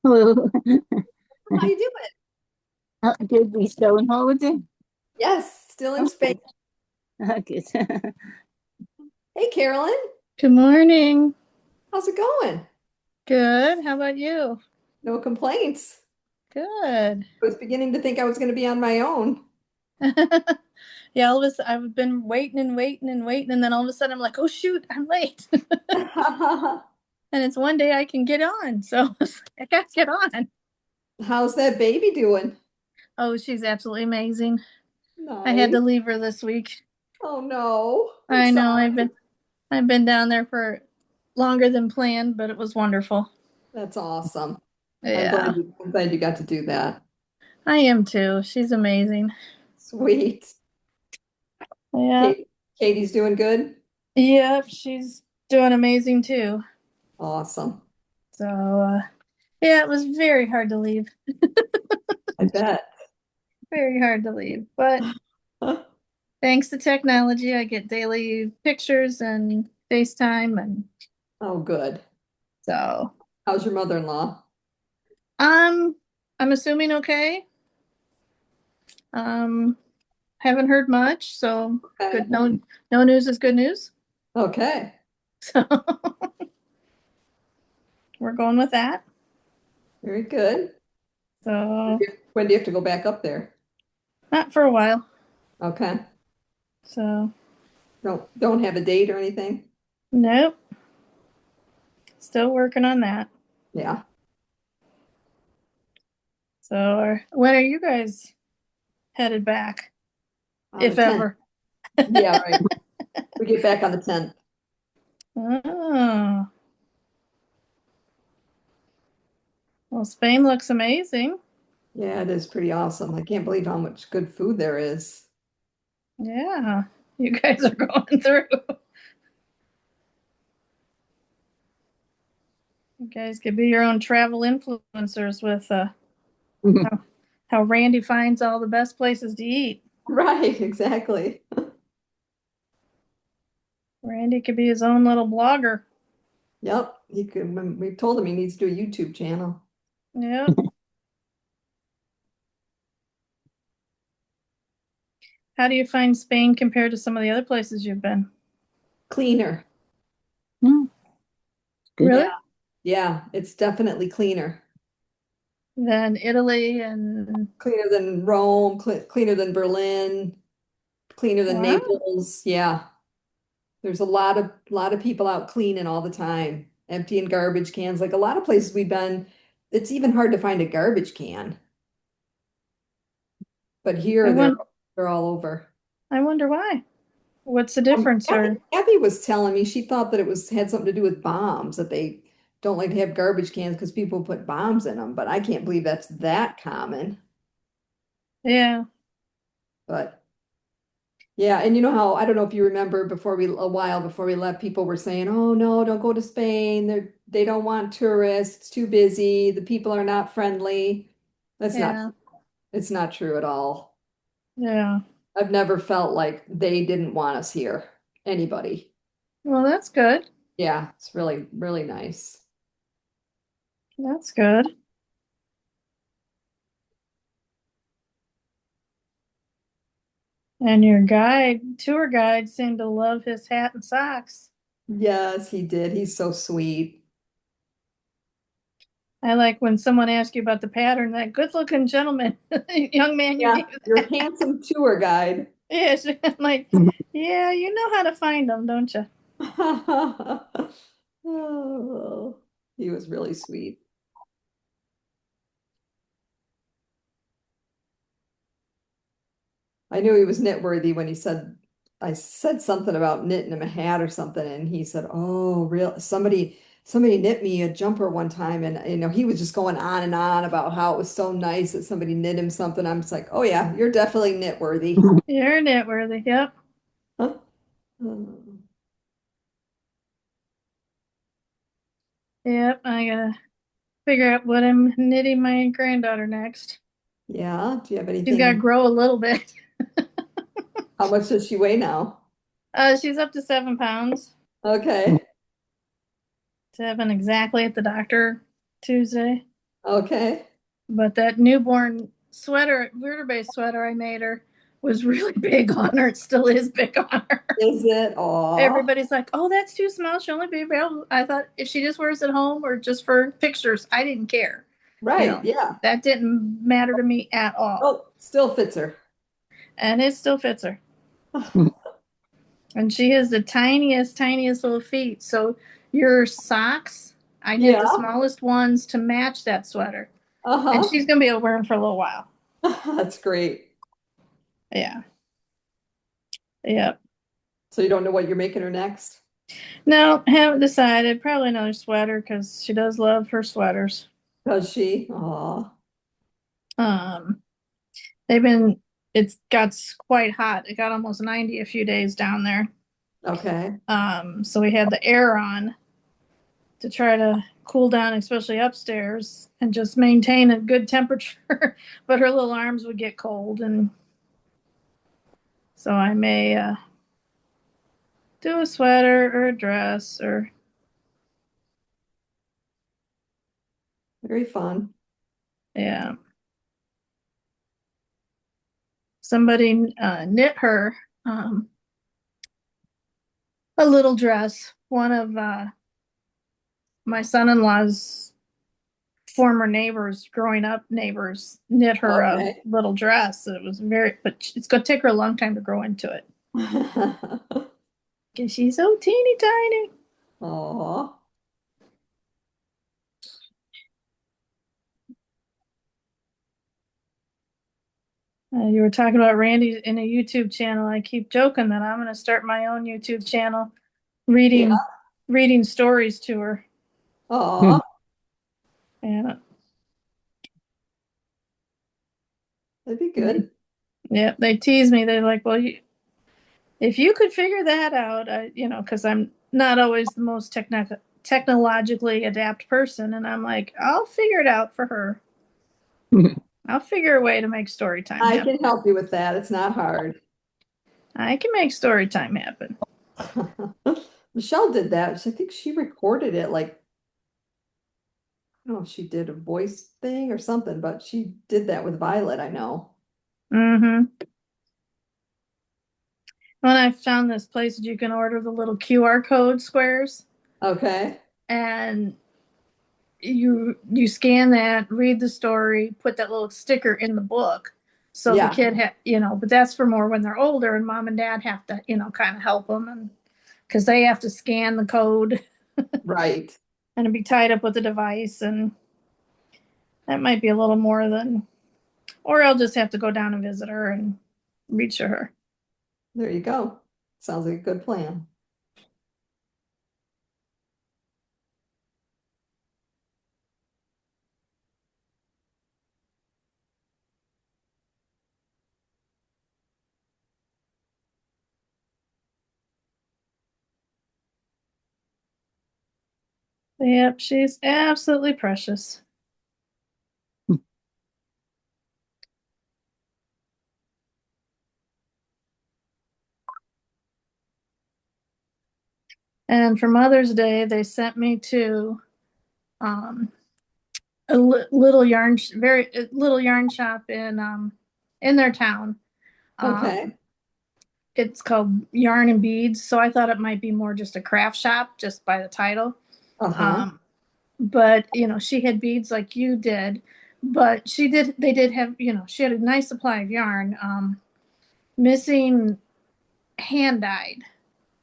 Hello. How you doing? Did we still on holiday? Yes, still in Spain. Okay. Good. Hey, Carolyn, Good morning. how's it going? Good. How about you? No complaints. Good. I was beginning to think I was going to be on my own. Yeah, I've been waiting and waiting and waiting, and then all of a sudden I'm like, oh shoot, I'm late. And it's one day I can get on, so I gotta get on. How's that baby doing? Oh, she's absolutely amazing. I had Nice. to leave her this week. Oh no, I'm I know sorry. I've been down there for longer than planned, but it was wonderful. That's awesome. Yeah, I'm glad you got to do that. I am too. She's amazing. Sweet. Yeah. Kate, Katie's doing good? Yep, she's doing amazing too. Awesome. So, yeah, it was very hard to leave. I bet. Very hard to leave. But thanks to technology, I get daily pictures and FaceTime, and Oh, good. so How's your mother-in-law? um I'm assuming okay. Um haven't heard much, so Okay. good. No news is good news. Okay. So we're going with that. Very good. So When do you have to go back up there? not for a while. Okay. So Don't have a date or anything? nope. Still working on that. Yeah. So when are you guys headed back, On the if 10th. ever? Yeah, right. We get back on the 10th. Oh, well, Spain looks amazing. Yeah, it is pretty awesome. I can't believe how much good food there is. Yeah, you guys are going through. You guys could be your own travel influencers with how, how Randy finds all the best places to eat. Right, exactly. Randy could be his own little blogger. Yep. He could, we told him he needs to do a YouTube channel. Yep. How do you find Spain compared to some of the other places you've been? Cleaner. Hmm, good. Yeah. Really? Yeah, it's definitely cleaner. Then Italy and Cleaner than Rome, cleaner than Berlin, cleaner than wow. Naples. Yeah. There's a lot of people out cleaning all the time, emptying garbage cans. Like a lot of places we've been, it's even hard to find a garbage can. But I here won they're all over. I wonder why. What's the difference or Abby was telling me she thought that it was had something to do with bombs, that they don't like to have garbage cans because people put bombs in them. But I can't believe that's that common. yeah. But yeah, and you know how I don't know if you remember before we a while before we left, people were saying, "Oh no, don't go to Spain. They don't want tourists. It's too busy. The people are not friendly." That's not Yeah. it's not true at all. Yeah. I've never felt like they didn't want us here. Anybody. Well, that's good. Yeah, it's really, really nice. That's good. And your tour guide, seemed to love his hat and socks. Yes, he did. He's so sweet. I like when someone asks you about the pattern, that good looking gentleman, young man you Yeah, gave your that. handsome tour guide. Yes, I'm like, yeah, you know how to find them, don't you? Oh, he was really sweet. I knew he was knitworthy when he said, I said something about knitting him a hat or something, and he said, "Oh, real somebody knit me a jumper one time," and he was just going on and on about how it was so nice that somebody knit him something. I'm just like, "Oh yeah, you're definitely knitworthy." You're knitworthy. Yep. Huh? Yep. I gotta figure out what I'm knitting my granddaughter next. Yeah. Do you have She's gotta anything? grow a little bit. How much does she weigh now? She's up to 7 pounds. Okay. 7 exactly at the doctor Tuesday. Okay. But that newborn sweater, Weirder-based sweater I made her was really big on her. It still is big on her. Is it? Aw. Everybody's like, "Oh, that's too small. She'll only be available." I thought if she just wears it home or just for pictures, I didn't care. You Right. know, Yeah. that didn't matter to me at all. Oh, still fits her. And it still fits her. And she has the tiniest, tiniest little feet. So your socks, I did Yeah. the smallest ones to match that sweater. And Uh-huh. she's going to be able to wear them for a little while. That's great. Yeah. Yep. So you don't know what you're making her next? No, haven't decided. Probably another sweater because she does love her sweaters. Does she? Aw. Um, they've been, it's got quite hot. It got almost 90 a few days down there. Okay. So we had the air on to try to cool down, especially upstairs, and just maintain a good temperature. But her little arms would get cold, and so I may do a sweater or a dress or Very fun. yeah. Somebody knit her a little dress. One of my son-in-law's former neighbors, growing up neighbors, knit her a Okay. little dress. It was but it's going to take her a long time to grow into it because she's so teeny tiny. Aw. You were talking about Randy in a YouTube channel. I keep joking that I'm going to start my own YouTube channel, Yeah. reading stories to her. Aw. And That'd be good. yeah, they tease me. They're like, "Well, if you could figure that out, because I'm not always the most technologically adept person, and I'm like, I'll figure it out for her. I'll figure a way to make story time I happen. can help you with that. It's not hard. I can make story time happen." Michelle did that. I think she recorded it like, I don't know if she did a voice thing or something, but she did that with Violet, I know. Mm-hmm. When I found this place that you can order the little QR code squares, Okay. and you scan that, read the story, put that little sticker in the book. So the Yeah. kid but that's for more when they're older and mom and dad have to, kind of help them, and because they have to scan the code Right. and it'd be tied up with the device, and that might be a little more than, or I'll just have to go down and visit her and read to her. There you go. Sounds like a good plan. Yep, she's absolutely precious. And for Mother's Day, they sent me to um, a little little yarn shop in their town. Um, Okay. it's called Yarn and Beads, so I thought it might be more just a craft shop just by the title. Uh-huh. But she had beads like you did, but they did have, she had a nice supply of yarn, missing hand dyed,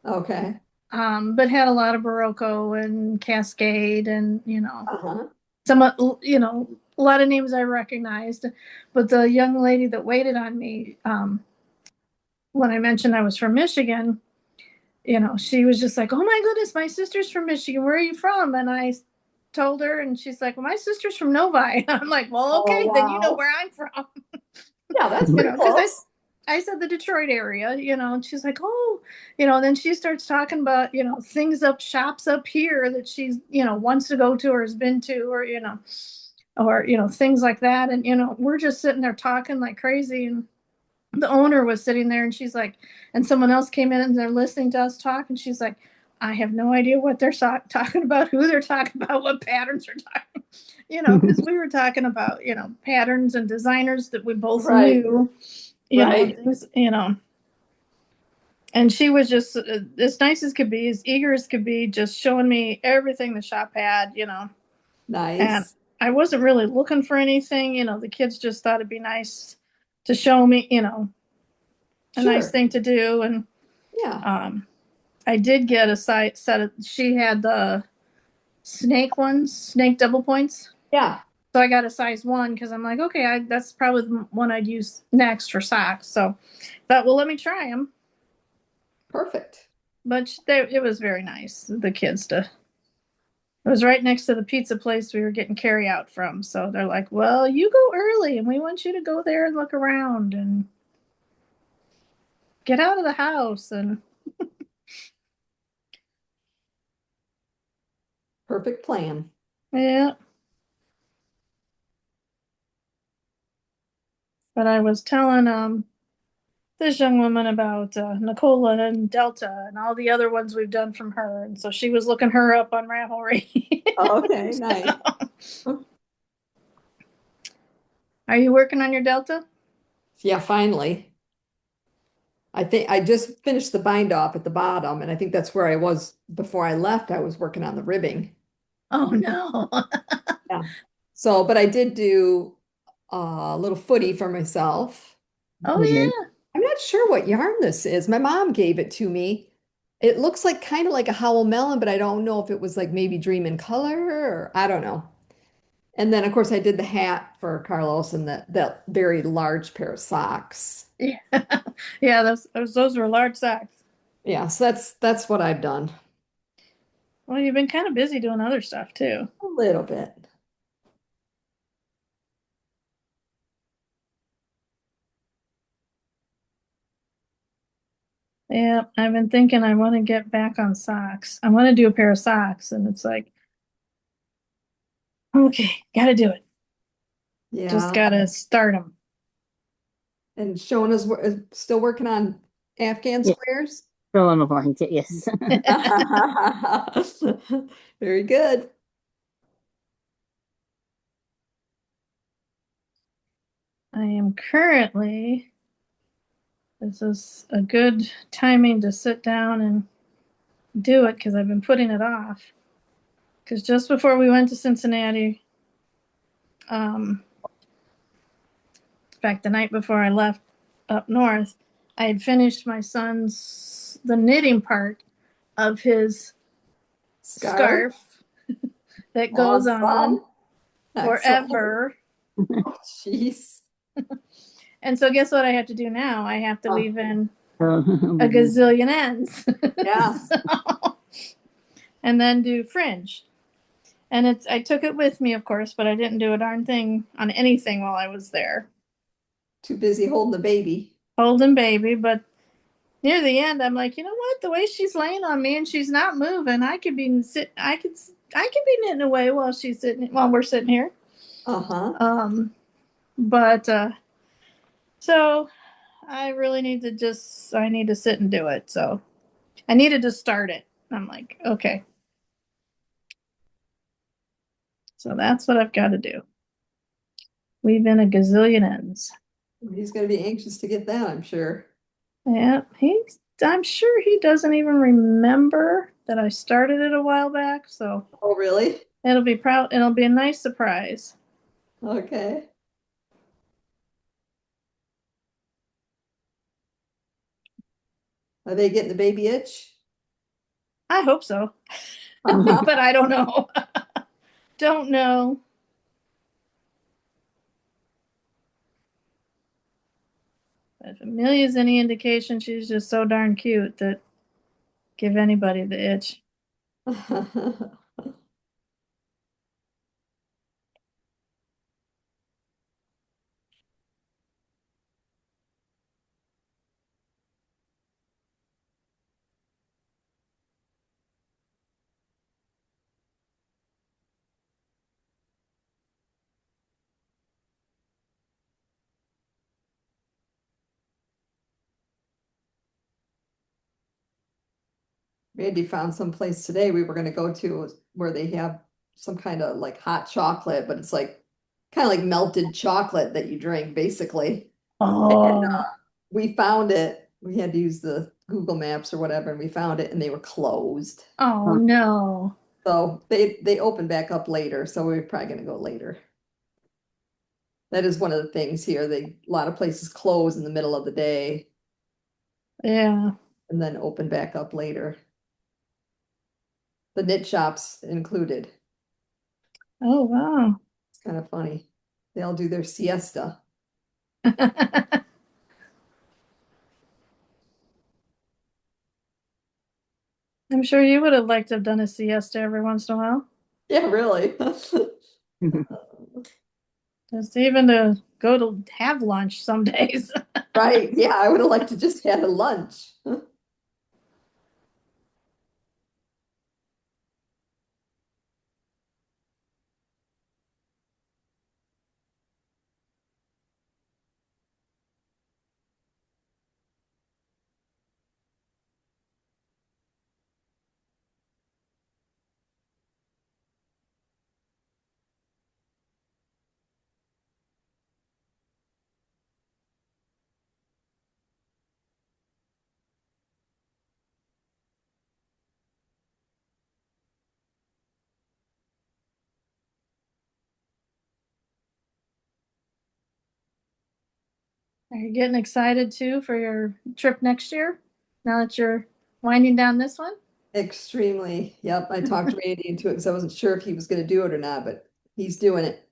Okay. but had a lot of Barocco and Cascade and Uh-huh. some a lot of names I recognized. But the young lady that waited on me, when I mentioned I was from Michigan, she was just like, "Oh my goodness, my sister's from Michigan. Where are you from?" And I told her, and she's like, "Well, my sister's from Novi." I'm like, "Well, Oh, okay, then you know wow. where I'm from." Yeah, that's pretty Because close. I said the Detroit area, and she's like, "Oh," then she starts talking about, things shops up here that she's, wants to go to or has been to, or things like that. And, we're just sitting there talking like crazy. And the owner was sitting there, and she's like, and someone else came in and they're listening to us talk. And she's like, "I have no idea what they're talking about, who they're talking about, what patterns they're talking." you know, because we were talking about, you know, patterns and designers that we both Right. knew, you know, Right. things, you know. And she was just as nice as could be, as eager as could be, just showing me everything the shop had, you know. And Nice. I wasn't really looking for anything, you know, the kids just thought it'd be nice to show me, you know, a nice Sure. thing to do. And Yeah. I did get a set of, she had the snake ones, snake double points. Yeah. So I got a size 1 because I'm like, okay, that's probably the one I'd use next for socks. So thought, well, let me try them. Perfect. But it was very nice, the kids to. It was right next to the pizza place we were getting carry out from. So they're like, well, you go early and we want you to go there and look around and get out of the house. And Perfect plan. yeah. But I was telling this young woman about Nicola and Delta and all the other ones we've done from her. And so she was looking her up on Ravelry. Okay, nice. Are you working on your Delta? Yeah, finally. I think I just finished the bind off at the bottom, and I think that's where I was before I left. I was working on the ribbing. Oh no. Yeah. So, but I did do a little footy for myself. Oh Okay. yeah. I'm not sure what yarn this is. My mom gave it to me. It looks like kind of like a Howell Melon, but I don't know if it was like maybe Dream in Color or I don't know. And then of course I did the hat for Carlos and that very large pair of socks. Yeah. Yeah, those were large socks. Yeah, so that's what I've done. Well, you've been kind of busy doing other stuff too. A little bit. Yeah, I've been thinking I want to get back on socks. I want to do a pair of socks, and it's like, okay, gotta do it. Just Yeah. gotta start them. And Shona's still working on Afghan Yeah. squares. Still on a blanket, yes. Very good. I am currently, this is a good timing to sit down and do it because I've been putting it off. Because just before we went to Cincinnati, in fact, the night before I left up north, I had finished my son's, the knitting part of his scarf that goes on Awesome. Excellent. forever. Jeez. And so guess what I have to do now? I have to Oh. leave in a So, gazillion ends. Yeah. So- and then do fringe. And I took it with me, of course, but I didn't do a darn thing on anything while I was there. Too busy holding the baby. Holding baby, but near the end I'm like, you know what? The way she's laying on me and she's not moving, I could be knitting away while we're sitting here. Uh-huh. But so I really need I need to sit and do it. So I needed to start it. I'm like, okay. So that's what I've got to do. We've been a gazillion ends. He's going to be anxious to get that, I'm sure. Yeah, I'm sure he doesn't even remember that I started it a while back. So Oh, really? it'll be a nice surprise. Okay. Are they getting the baby itch? I hope so. But I don't know. Don't know. If Amelia's any indication, she's just so darn cute that give anybody the itch. Randy found some place today we were going to go to where they have some kind of like hot chocolate, but it's like kind of like melted chocolate that you drink basically. And Oh, we found it. We had to use the Google Maps or whatever, and we found it, and they were closed. oh Huh. no. So they open back up later. So we're probably gonna go later. That is one of the things here. A lot of places close in the middle of the day Yeah. and then open back up later. The knit shops included. Oh wow. It's kind of funny. They all do their siesta. I'm sure you would have liked to have done a siesta every once in a while. Yeah, really. Just even to go to have lunch some days. Right. Yeah, I would have liked to just had a lunch. Are you getting excited too for your trip next year? Now that you're winding down this one? Extremely. Yep. I talked Randy into it because I wasn't sure if he was going to do it or not, but he's doing it.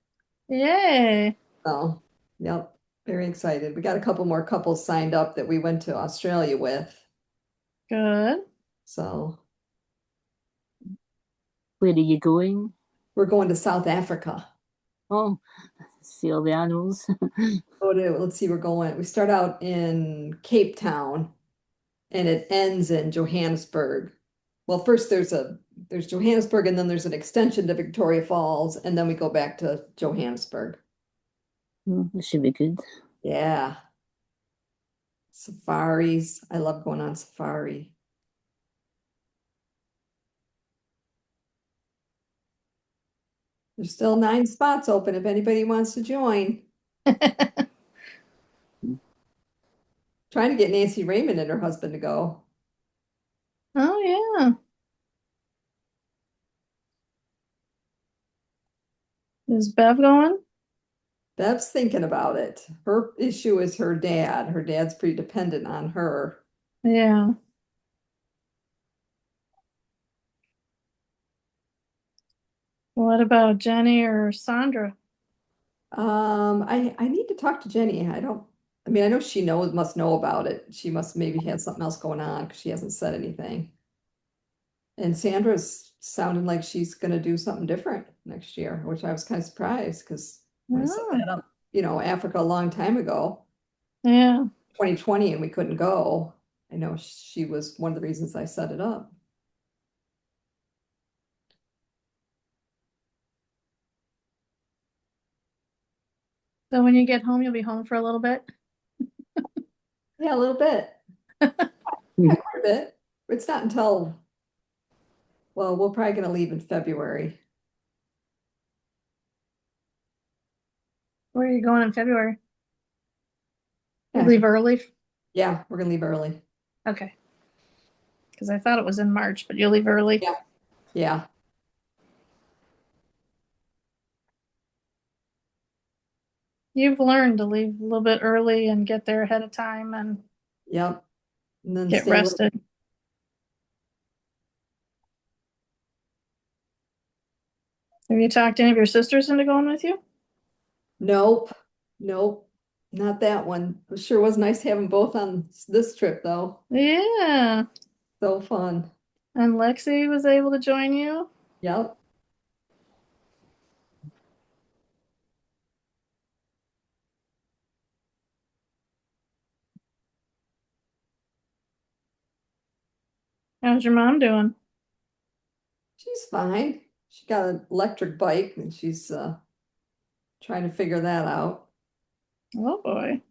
Yay. So, yep. Very excited. We got a couple more couples signed up that we went to Australia with. Good. So Where are you going? we're going to South Africa. Oh, see all the animals. Let's see, we start out in Cape Town and it ends in Johannesburg. Well, first there's Johannesburg and then there's an extension to Victoria Falls and then we go back to Johannesburg. That should be good. Yeah. Safaris. I love going on safari. There's still 9 spots open if anybody wants to join. Trying to get Nancy Raymond and her husband to go. Oh yeah. Is Bev going? Bev's thinking about it. Her issue is her dad. Her dad's pretty dependent on her. Yeah. What about Jenny or Sandra? I need to talk to Jenny. I mean, I know she must know about it. She must maybe have something else going on because she hasn't said anything. And Sandra's sounding like she's gonna do something different next year, which I was kind of surprised because when I set Oh, that up, Africa a long time ago, yeah. 2020, and we couldn't go. I know she was one of the reasons I set it up. So when you get home, you'll be home for a little bit. Yeah, a little bit. Yeah, quite a bit. It's not until, well, we're probably gonna leave in February. Where are you going in February? You Yeah, leave early? yeah, we're gonna leave early. Okay. Because I thought it was in March, but you'll leave early. Yeah. Yeah, You've learned to leave a little bit early and get there ahead of time and yep. And then get stay a little. rested. Have you talked to any of your sisters into going with you? Nope, nope, not that one. It sure was nice having both on this trip though. Yeah. So fun. And Lexi was able to join you? Yep. How's your mom doing? She's fine. She got an electric bike and she's trying to figure that out Oh boy.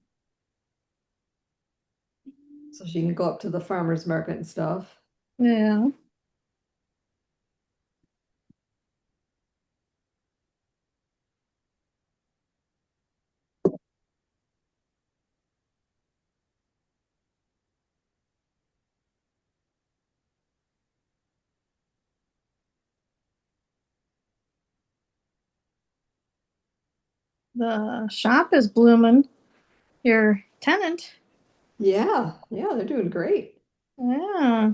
so she can go up to the farmer's market and stuff. Yeah. The shop is blooming. Your tenant. Yeah, yeah, they're doing great. Yeah,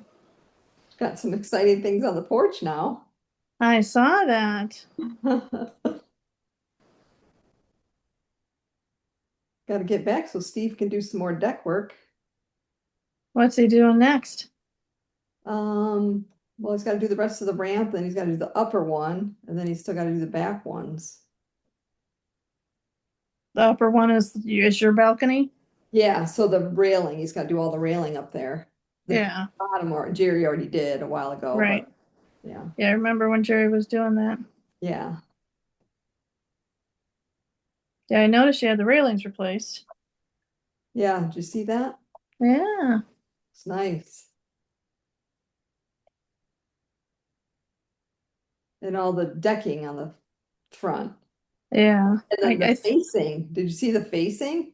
Got some exciting things on the porch now. I saw that. Got to get back so Steve can do some more deck work. What's he doing next? Well, he's got to do the rest of the ramp, then he's got to do the upper one, and then he's still got to do the back ones. The upper one is your balcony? Yeah, so the railing, he's got to do all the railing up there. The Yeah, bottom, or Jerry already did a while ago, right. but yeah, Yeah, I remember when Jerry was doing that. yeah, Yeah, I noticed you had the railings replaced. yeah. Did you see that? Yeah, It's nice. And all the decking on the front. yeah. And then the facing. Did you see the facing?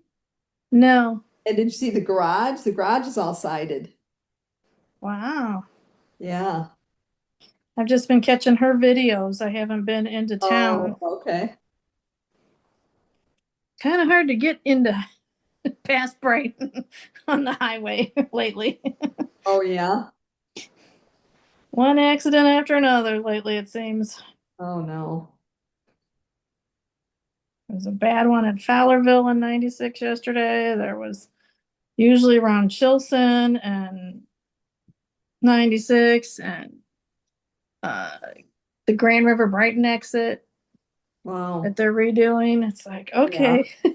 No. And did you see the garage? The garage is all sided. Wow. Yeah. I've just been catching her videos. I haven't been into town. Oh, okay. Kind of hard to get into past Brighton on the highway lately. Oh, yeah. One accident after another lately, it seems. Oh, no. There was a bad one at Fowlerville in 96 yesterday. There was usually around Chilson and 96 and uh, the Grand River Brighton exit Wow. that they're redoing. It's like, okay. Yeah.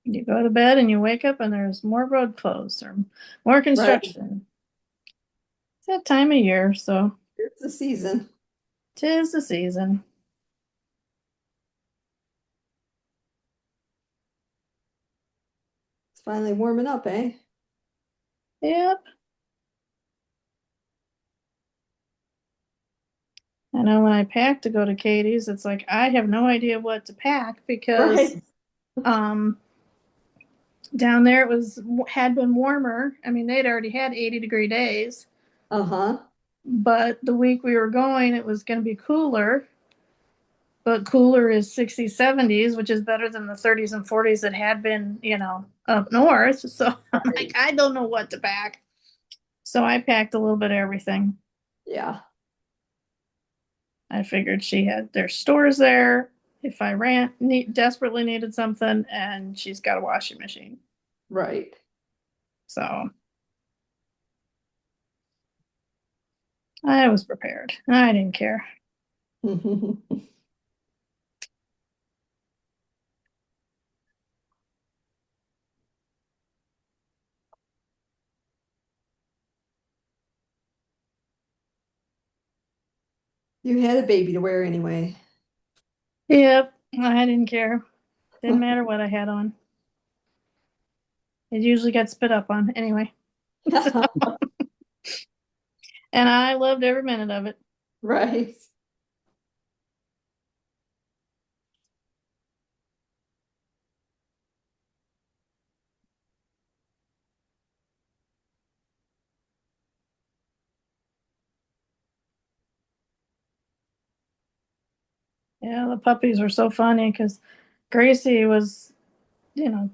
You go to bed and you wake up and there's more road closed or more construction. It's that time of year, so It's the season. 'tis the season. It's finally warming up, eh? Yep. I know when I pack to go to Katie's, it's like I have no idea what to pack because Right. um down there it had been warmer. I mean, they'd already had 80-degree days, Uh-huh. but the week we were going, it was going to be cooler. But cooler is 60s, 70s, which is better than the 30s and 40s that had been, up north. So I'm like, I don't know what to pack. So I packed a little bit of everything. Yeah. I figured she had their stores there if I desperately needed something, and she's got a washing machine. Right. So I was prepared. I didn't care. You had a baby to wear anyway. Yep, I didn't care. Didn't matter what I had on. It usually got spit up on anyway. And I loved every minute of it. Right. Yeah, the puppies were so funny because Gracie was, you know,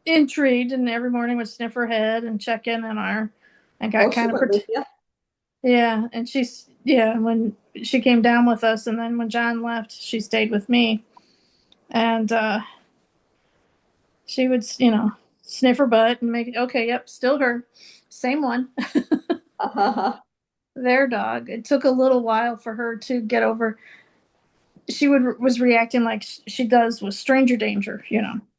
intrigued and every morning would sniff her head and check in on her and got Oh, she kind of went with you. yeah, and when she came down with us and then when John left, she stayed with me. And she would, sniff her butt and make it okay, yep, still her. Same one. Their dog. It took a little while for her to get over. She was reacting like she does with stranger danger,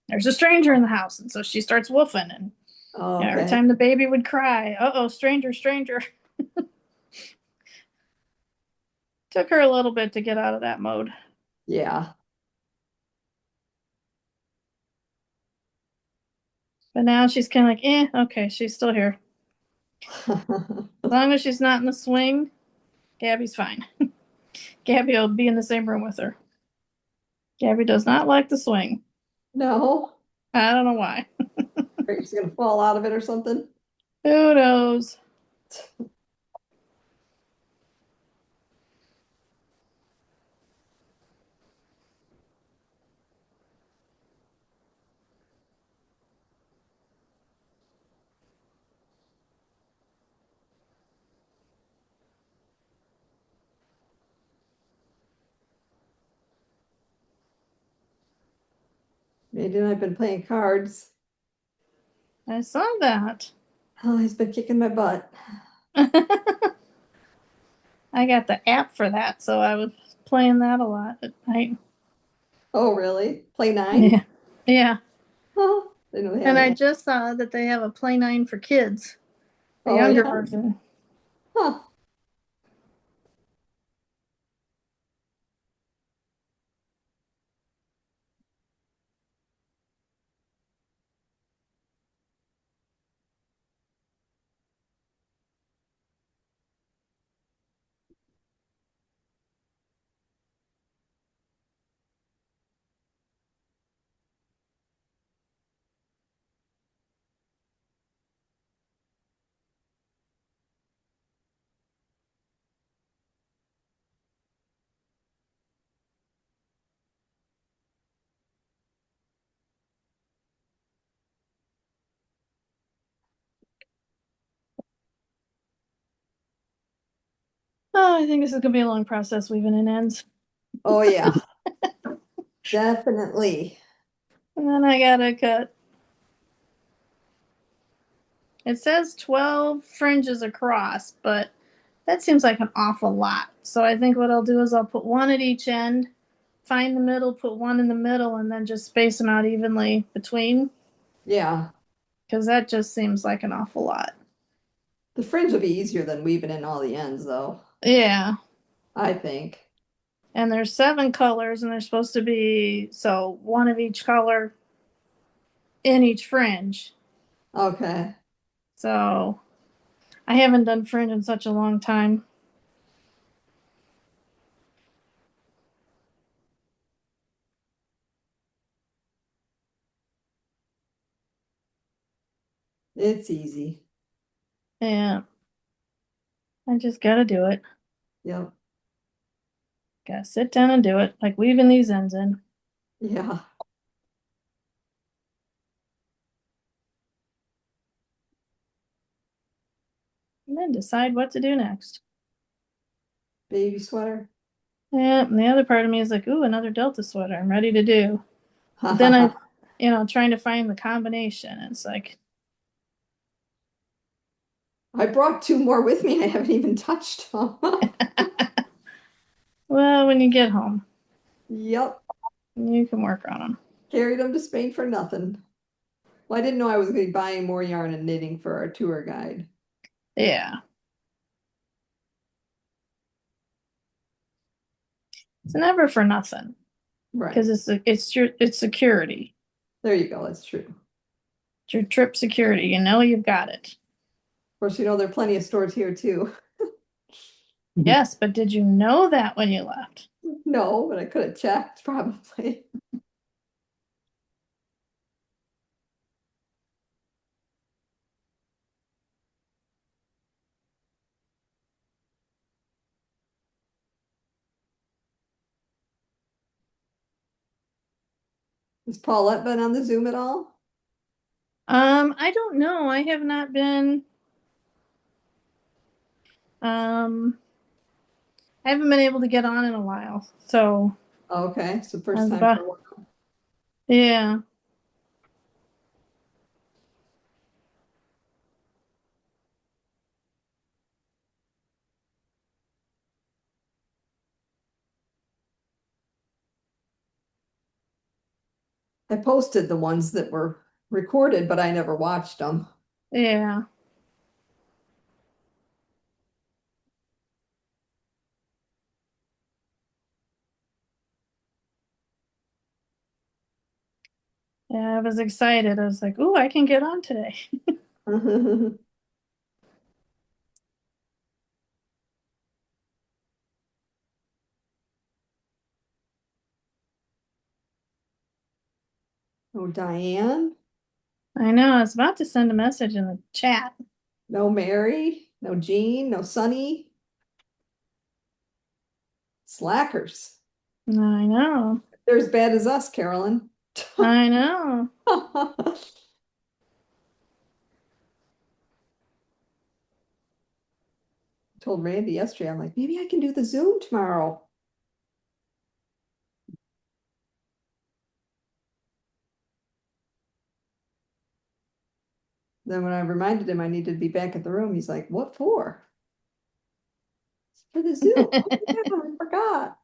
There's a stranger in the house, and so she starts woofing, and Oh, every okay. time the baby would cry, "Uh-oh, stranger, stranger." Took her a little bit to get out of that mode. Yeah. But now she's kind of like, okay, she's still here. As long as she's not in the swing, Gabby's fine. Gabby will be in the same room with her. Gabby does not like the swing. No, I don't know why. are you just gonna fall out of it or something? Who knows? Maybe I've been playing cards. I saw that. Oh, he's been kicking my butt. I got the app for that, so I was playing that a lot at night. Oh, really? Play nine? Yeah. Yeah. Oh, they know they have And an I app. just saw that they have a Play 9 for kids, a Oh, younger yeah. version. Huh. Oh, I think this is gonna be a long process weaving in ends. Oh, yeah. Definitely. And then I gotta cut. It says 12 fringes across, but that seems like an awful lot. So I think what I'll do is I'll put one at each end, find the middle, put one in the middle, and then just space them out evenly between, Yeah. because that just seems like an awful lot. The fringe will be easier than weaving in all the ends, though, Yeah. I think. And there's 7 colors, and they're supposed to be so one of each color in each fringe. Okay. So I haven't done fringe in such a long time. It's easy. Yeah. I just gotta do it. Yep. Gotta sit down and do it, like weaving these ends in. Yeah. And then decide what to do next. Baby sweater. Yeah, and the other part of me is like, ooh, another Delta sweater. I'm ready to do. But then trying to find the combination. It's like, I brought 2 more with me. I haven't even touched them. well, when you get home, Yep. you can work on them. Carried them to Spain for nothing. Well, I didn't know I was going to be buying more yarn and knitting for our tour guide. Yeah. It's never for nothing Right. because it's security. There you go. That's true. Of It's your trip security. You know you've got it. course, there are plenty of stores here too. Yes, but did you know that when you left? No, but I could have checked probably. Has Paulette been on the Zoom at all? I don't know. I have not been. Um, I haven't been able to get on in a while. So Okay, so I first was time for about, a while. yeah. I posted the ones that were recorded, but I never watched them. Yeah. Yeah, I was excited. I was like, "Ooh, I can get on today." No Diane. I know. I was about to send a message in the chat. No Mary. No Jean. No Sunny. Slackers. I know. They're as bad as us, Carolyn. I know. Told Randy yesterday, I'm like, maybe I can do the Zoom tomorrow. Then when I reminded him I needed to be back at the room, he's like, what for? For the Zoom. Oh, yeah, I forgot.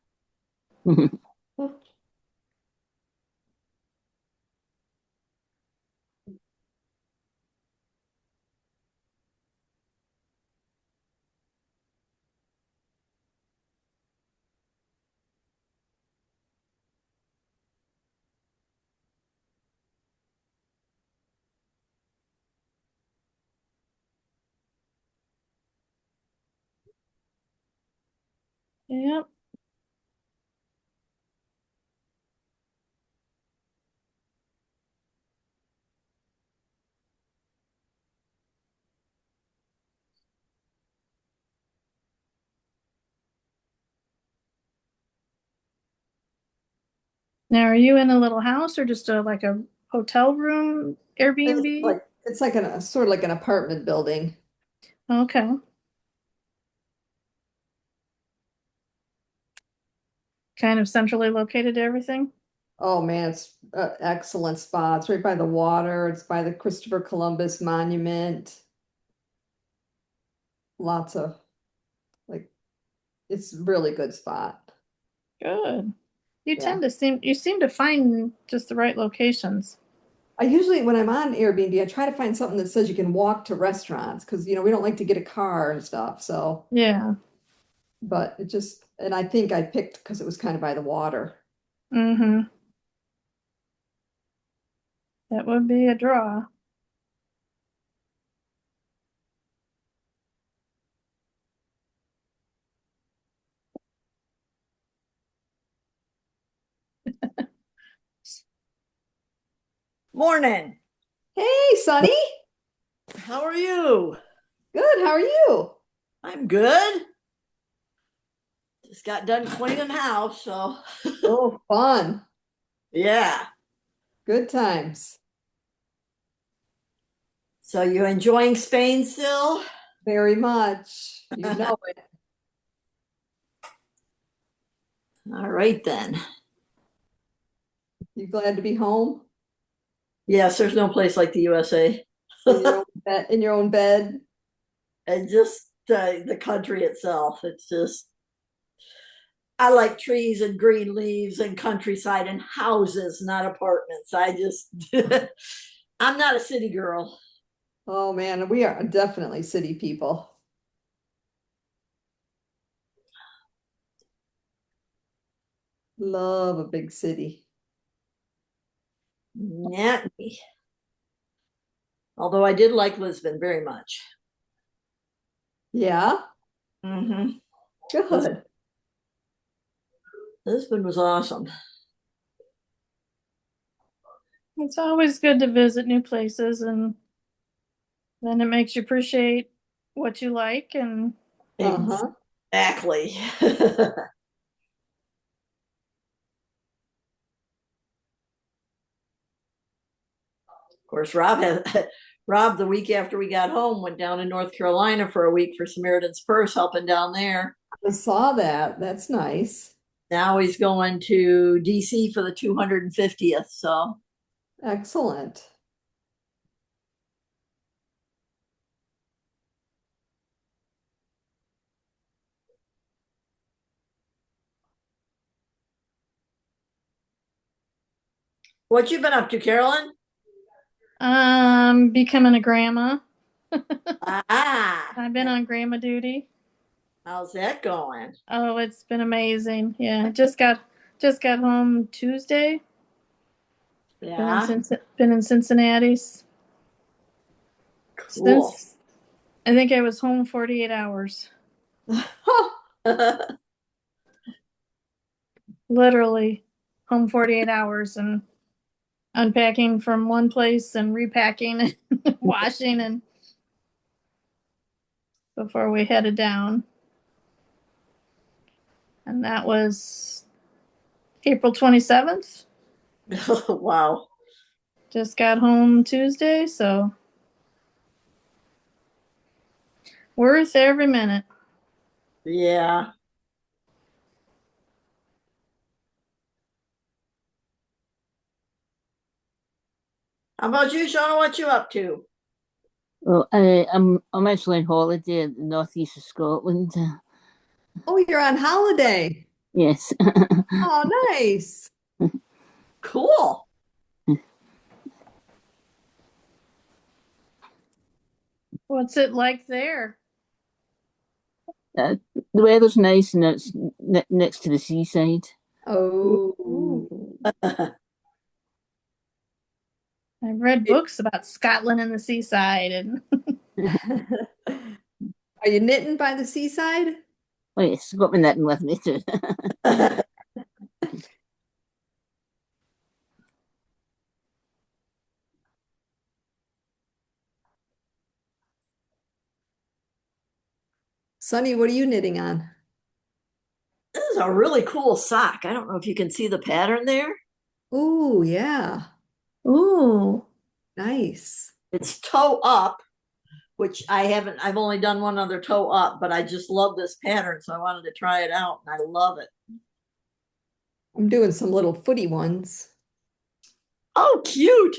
Yep. Now, are you in a little house or just like a hotel room Airbnb? It's like a sort of like an apartment building. Okay. Kind of centrally located everything? Oh man, it's an excellent spot. It's right by the water. It's by the Christopher Columbus Monument. Lots of like it's a really good spot. Good. Yeah. You seem to find just the right locations. I usually when I'm on Airbnb, I try to find something that says you can walk to restaurants because we don't like to get a car and stuff. So, Yeah. but and I think I picked because it was kind of by the water. Mm-hmm. That would be a draw. Morning. Hey, Sonny. How are you? Good. How are you? I'm good. Just got done cleaning the house, so Oh, fun. yeah. Good times. So you enjoying Spain still? Very much. You know it. All right then. You glad to be home Yes, there's no place like the USA. in your own bed? And just the country itself. It's just I like trees and green leaves and countryside and houses, not apartments. I'm not a city girl. Oh man, we are definitely city people. Love a big city. Not me. Although I did like Lisbon very much. Yeah, Mm-hmm. good. Lisbon was awesome. It's always good to visit new places, and then it makes you appreciate what you like. And Uh-huh. Exactly. Of course, Rob the week after we got home went down in North Carolina for a week for Samaritan's Purse, helping down there. I saw that. That's nice. Now he's going to DC for the 250th. So Excellent. what you been up to, Carolyn? becoming a grandma. Ah, I've been on grandma duty. how's that going? Oh, it's been amazing. Yeah, just got home Tuesday. Yeah, Been in Cincinnati cool. since I think I was home 48 hours. Literally home 48 hours, and unpacking from one place and repacking and washing and before we headed down. And that was April 27th. Wow. Just got home Tuesday, so worth every minute. Yeah. How about you, Shauna? What you up to? Well, I'm actually on holiday in the northeast of Scotland. Oh, you're on holiday. Yes. Oh, nice. Cool. What's it like there? The weather's nice and it's next to the seaside. Oh, I've read books about Scotland and the seaside, and are you knitting by the seaside? Oh yes, got my knitting with me too. Sunny, what are you knitting on? This is a really cool sock. I don't know if you can see the pattern there. Oh, yeah. ooh, Nice. It's toe up, which I've only done one other toe up, but I just love this pattern, so I wanted to try it out, and I love it. I'm doing some little footy ones. Oh, cute.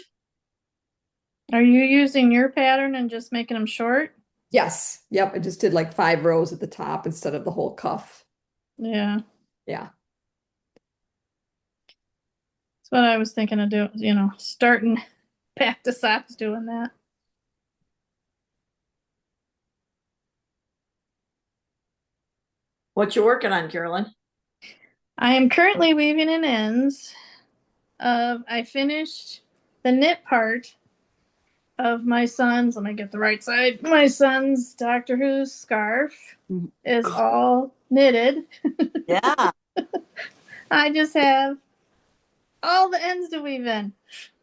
are you using your pattern and just making them short? Yes. Yep. I just did like 5 rows at the top instead of the whole cuff. Yeah, Yeah. that's what I was thinking of doing. Starting back to socks doing that. What you working on, Carolyn? I am currently weaving in ends. I finished the knit part of my son's. Let me get the right side. My son's Doctor Who scarf is all knitted. Yeah. I just have all the ends to weave in.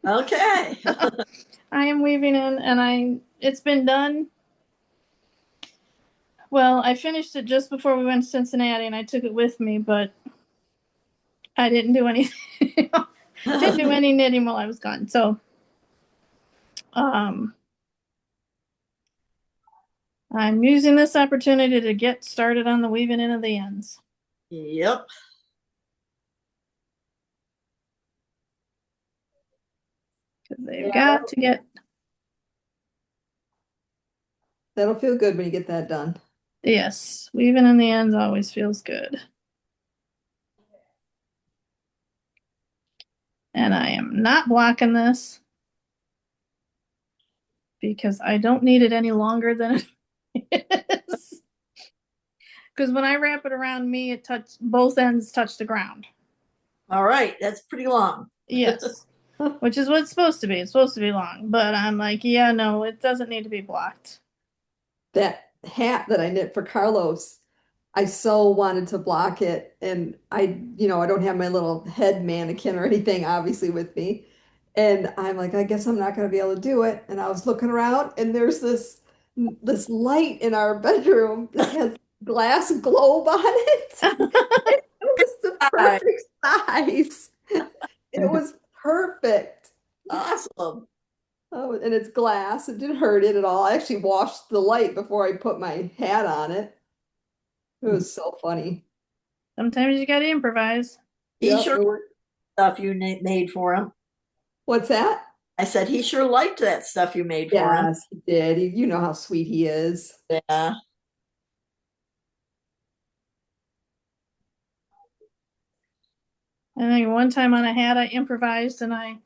Okay. I am weaving in, and it's been done. Well, I finished it just before we went to Cincinnati, and I took it with me, but I didn't do anything. Didn't do any knitting while I was gone. So, I'm using this opportunity to get started on the weaving in of the ends. Yep. Because they've got to get, That'll feel good when you get that done. yes, weaving in the ends always feels good. And I am not blocking this because I don't need it any longer than it is. Because when I wrap it around me, both ends touch the ground. All right. That's pretty long. Yes. Which is what it's supposed to be. It's supposed to be long. But I'm like, yeah, no, it doesn't need to be blocked. That hat that I knit for Carlos, I so wanted to block it. And I don't have my little head mannequin or anything, obviously, with me. And I'm like, I guess I'm not going to be able to do it. And I was looking around, and there's this light in our bedroom that has glass globe on it. It was the perfect size. It was perfect. Awesome. Oh, and it's glass. It didn't hurt it at all. I actually washed the light before I put my hat on it. It was so funny. Sometimes you gotta improvise. He Yep, sure it worked. stuff you made for him. What's that? I said he sure liked that stuff you made for him. Yes, he did. You know how sweet he is. Yeah. I think one time on a hat I improvised and I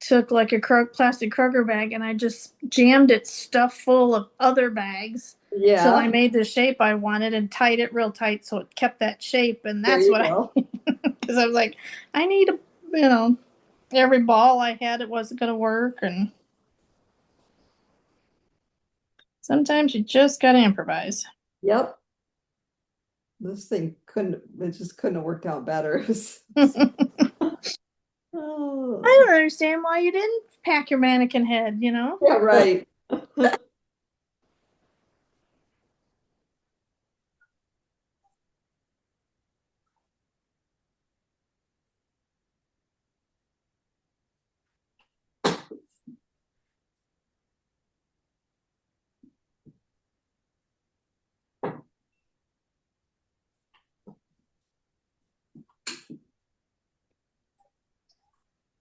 took like a plastic Kroger bag and I just jammed it stuffed full of other bags till I Yeah, made the shape I wanted and tied it real tight so it kept that shape. And there that's you what go. because I was like, I need every ball I had, it wasn't going to work. And sometimes you just got to improvise. Yep. This thing it just couldn't have worked out better. Oh. I don't understand why you didn't pack your mannequin head, you know? Yeah, right.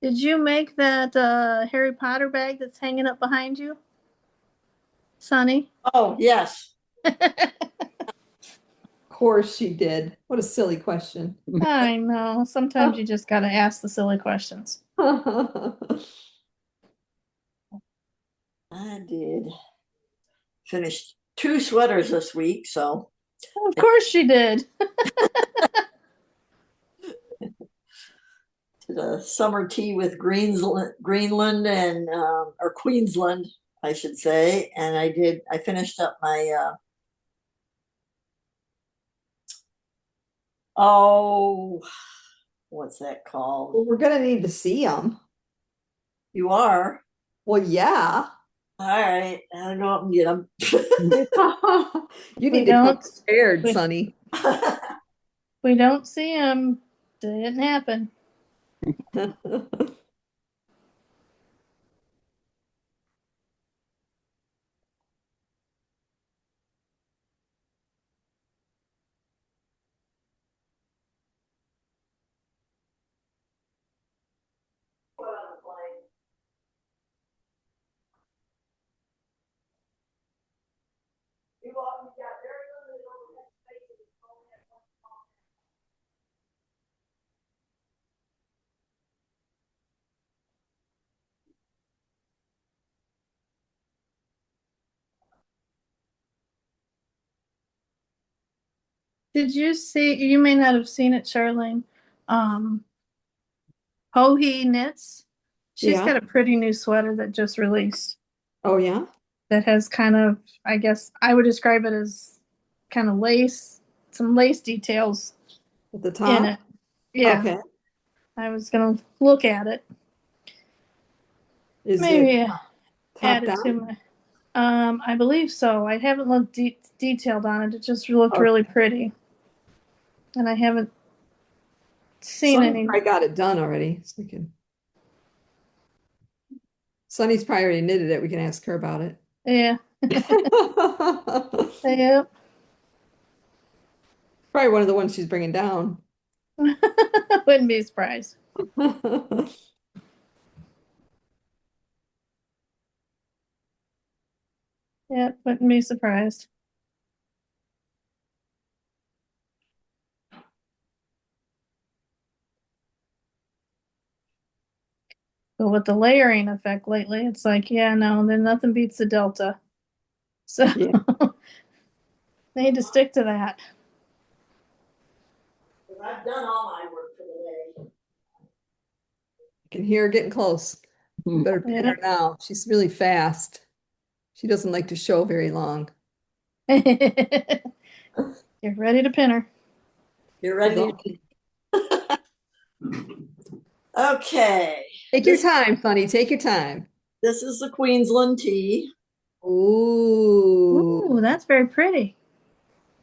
Did you make that Harry Potter bag that's hanging up behind you, Sonny? Oh, yes. Of course she did. What a silly question. I know. Sometimes you just gotta ask the silly questions. I did. Finished 2 sweaters this week, so Of course she did. did a summer tea with Greenland and or Queensland, I should say, and I finished up my oh, what's that called? Well, we're gonna need to see them. You are? Well, yeah. All right, I'll go up and get them. You We need to come don't. prepared, we- Sonny. We don't see him. Didn't happen. Did you see? You may not have seen it, Charlene. Um, Hohe Knits. She's Yeah. got a pretty new sweater that just released. Oh, yeah? That has kind of, I guess, I would describe it as kind of lace, some lace details At the in top? it. Yeah, Okay. I was gonna look at it. Is Maybe it add top it to down? my. I believe so. I haven't looked detailed on it. It just looked Okay. really pretty, and I haven't seen Sonny any. probably got it done already. So we can. Sonny's probably already knitted it. We can ask her about it. Yeah, Probably yep. one of the ones she's bringing down. Wouldn't be surprised. Yep, wouldn't be surprised. But with the layering effect lately, it's like, yeah, no, then nothing beats the Delta. So Yeah. they need to stick to that. I've done all my work for the day. Can hear her getting close. Better pin her Yep. now. She's really fast. She doesn't like to show very long. Get ready to pin her. You're ready? Okay. Take your time, Sonny. Take your time. This is the Queensland tea. Ooh. Ooh, that's very pretty.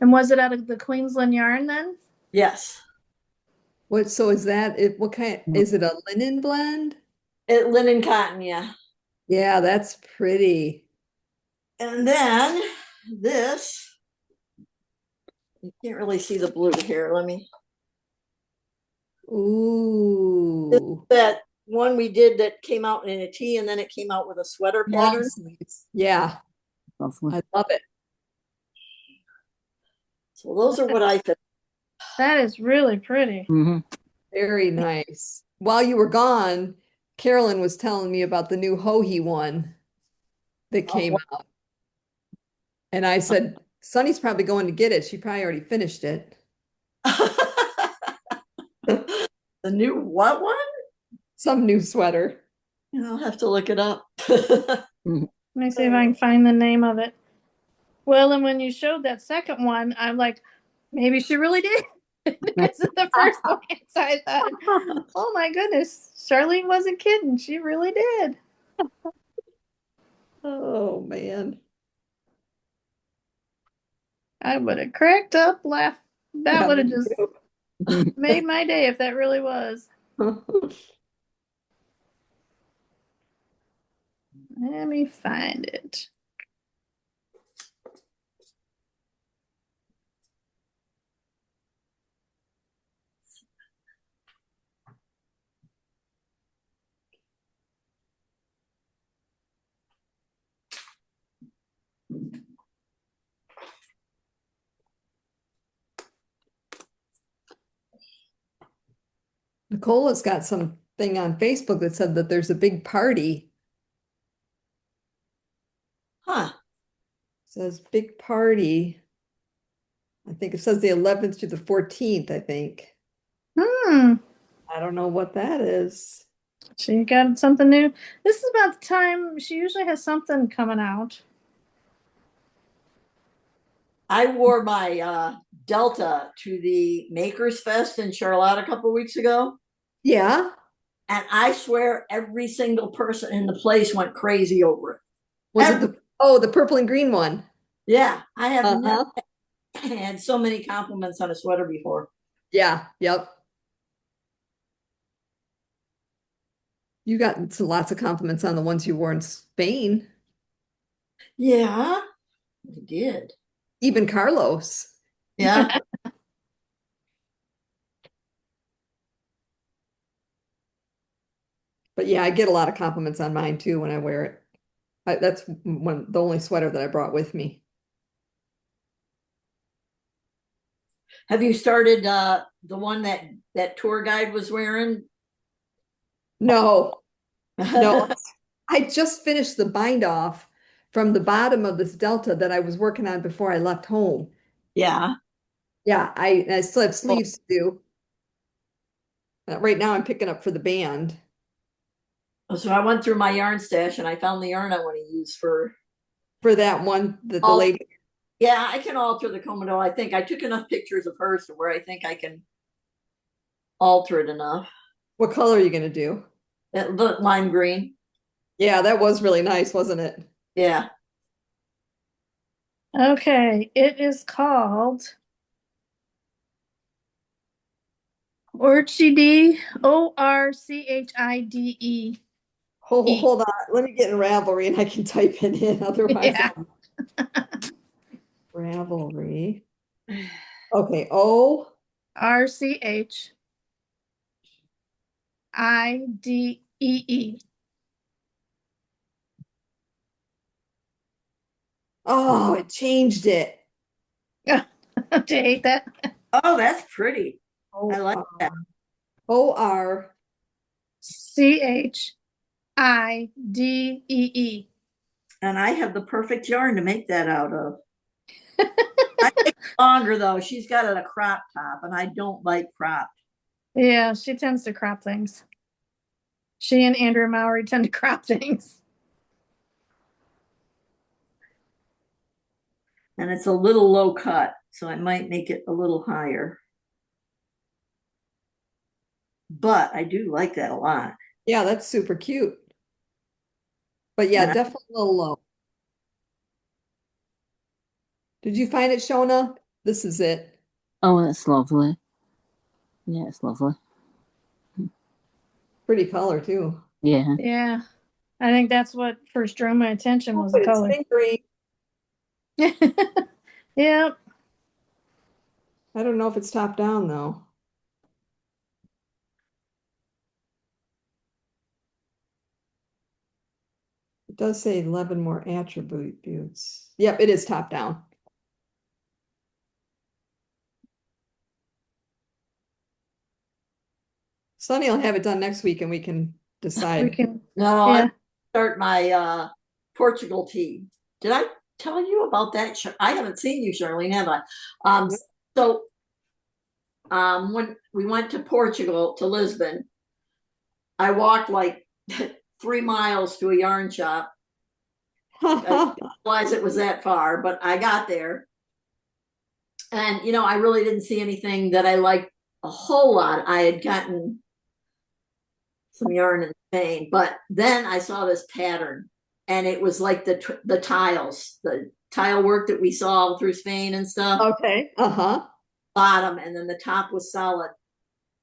And was it out of the Queensland yarn then? Yes. What, so is that it? What kind, is it a linen blend? Linen cotton, yeah. Yeah, that's pretty. And then this, you can't really see the blue here. Let me, Ooh. that one we did that came out in a tee and then it came out with a sweater pattern. Yeah, Lovely. I love it. So those are what I think. That is really pretty. Mhm. Very nice. While you were gone, Carolyn was telling me about the new Hohe one that came out. And I said, Sonny's probably going to get it. She probably already finished it. The new what one? Some new sweater. I'll have to look it up. Let me see if I can find the name of it. Well, and when you showed that second one, I'm like, maybe she really did. Because of the first glance, I thought, oh my goodness, Charlene wasn't kidding. She really did. Oh man. I would have cracked up, laughed. That Yeah, would have me just too. made my day if that really was. Let me find it. Nicola's got something on Facebook that said that there's a big party. Huh. Says big party. I think it says the 11th to the 14th, I think. Hmm. I don't know what that is. She got something new. This is about the time she usually has something coming out. I wore my Delta to the Makers Fest in Charlotte a couple weeks ago. Yeah. And I swear every single person in the place went crazy over it. Was it the purple and green one? Yeah, I have never Uh-huh. had so many compliments on a sweater before. Yeah, yep. You got lots of compliments on the ones you wore in Spain. Yeah, I did. Even Carlos. Yeah. But yeah, I get a lot of compliments on mine too when I wear it. That's the only sweater that I brought with me. Have you started the one that tour guide was wearing? No, no. I just finished the bind off from the bottom of this Delta that I was working on before I left home. Yeah. Yeah, I still have sleeves to do. Right now I'm picking up for the band. So I went through my yarn stash and I found the yarn I want to use for For that one that the all. lady. Yeah, I can alter the Comodo. I think I took enough pictures of hers to where I think I can alter it enough. What color are you going to do? The lime green. Yeah, that was really nice, wasn't it? Yeah. Okay, it is called Orchide, Orchide. Hold on. Let me get in Ravelry and I can type it in. Otherwise, Yeah. Ravelry. Okay. O. RCHIDEE. Oh, it changed it. Do you hate that? Oh, that's pretty. O I like that. OR. CHIDEE. And I have the perfect yarn to make that out of. I take longer though. She's got it a crop top, and I don't like cropped. Yeah, she tends to crop things. She and Andrew Mowry tend to crop things. And it's a little low cut, so I might make it a little higher. But I do like that a lot. Yeah, that's super cute. But yeah, And definitely a little low. Did you find it, Shona? This is it. Oh, that's lovely. Yeah, it's lovely. Pretty color too. Yeah. Yeah, I think that's what first drew my attention was the It's color. fingering. Yeah. I don't know if it's top down though. It does say 11 more attributes. Yep, it is top down. Sunny will have it done next week and we can We decide. can, no, yeah. I start my Portugal tea. Did I tell you about that? I haven't seen you, Charlene, have I? So when we went to Portugal, to Lisbon, I walked like 3 miles to a yarn shop. I didn't realize it was that far, but I got there. And, I really didn't see anything that I liked a whole lot. I had gotten some yarn in Spain, but then I saw this pattern, and it was like the tiles, the tile work that we saw through Spain and stuff. Okay. Uh-huh. Bottom, and then the top was solid.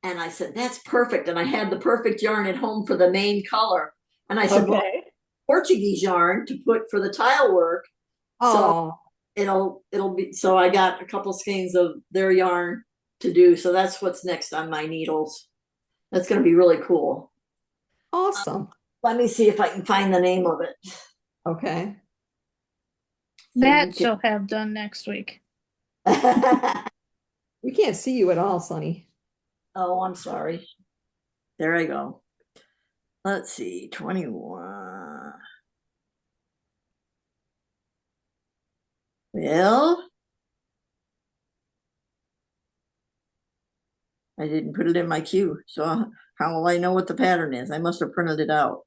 And I said, that's perfect. And I had the perfect yarn at home for the main color. And I said, well, Okay. Portuguese yarn to put for the tile work. So Oh, it'll be, so I got a couple skeins of their yarn to do. So that's what's next on my needles. That's going to be really cool. awesome. Let me see if I can find the name of it. Okay. That So she'll have done next week. We can't see you at all, Sunny. Oh, I'm sorry. There I go. Let's see, 21. Well, I didn't put it in my queue, so how will I know what the pattern is? I must have printed it out.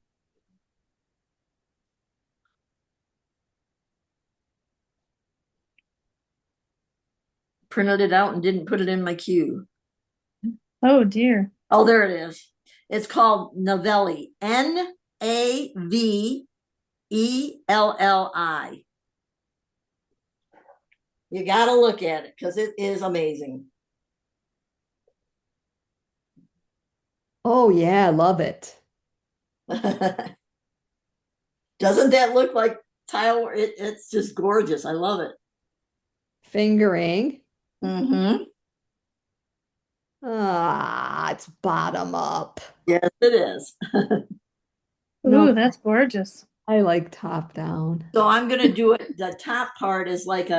Printed it out and didn't put it in my queue. Oh dear. Oh, there it is. It's called Navelli. Navelli. You got to look at it because it is amazing. Oh yeah, I love it. Doesn't that look like tile? It's just gorgeous. I love it. Fingering. Mm-hmm. Ah, it's bottom up. Yes, it is. No. Ooh, that's gorgeous. I like top down. So I'm going to do it. The top part is like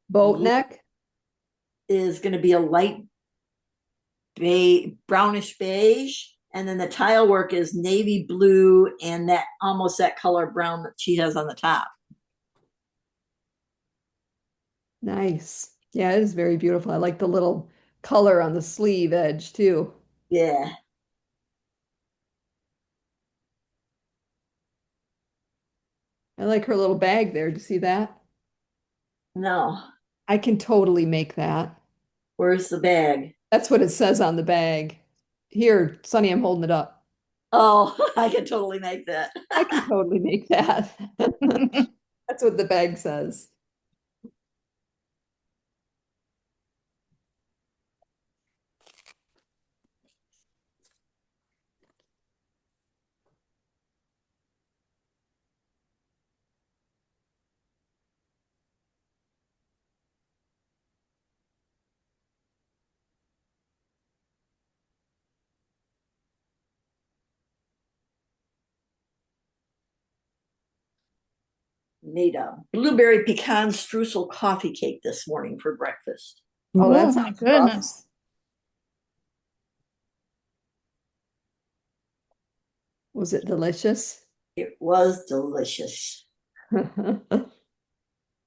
Boat neck. is going to be a light brownish beige. And then the tile work is navy blue and that almost that color brown that she has on the top. Nice. Yeah, it is very beautiful. I like the little color on the sleeve edge too. Yeah. I like her little bag there. Do you see that? No. I can totally make that. Where's the bag? That's what it says on the bag. Here, Sunny, I'm holding it up. Oh, I can totally make that. I can totally make that. That's what the bag says. Made a blueberry pecan streusel coffee cake this morning for breakfast. Oh, Oh that my sounds rough. goodness. Was it delicious? It was delicious. I'm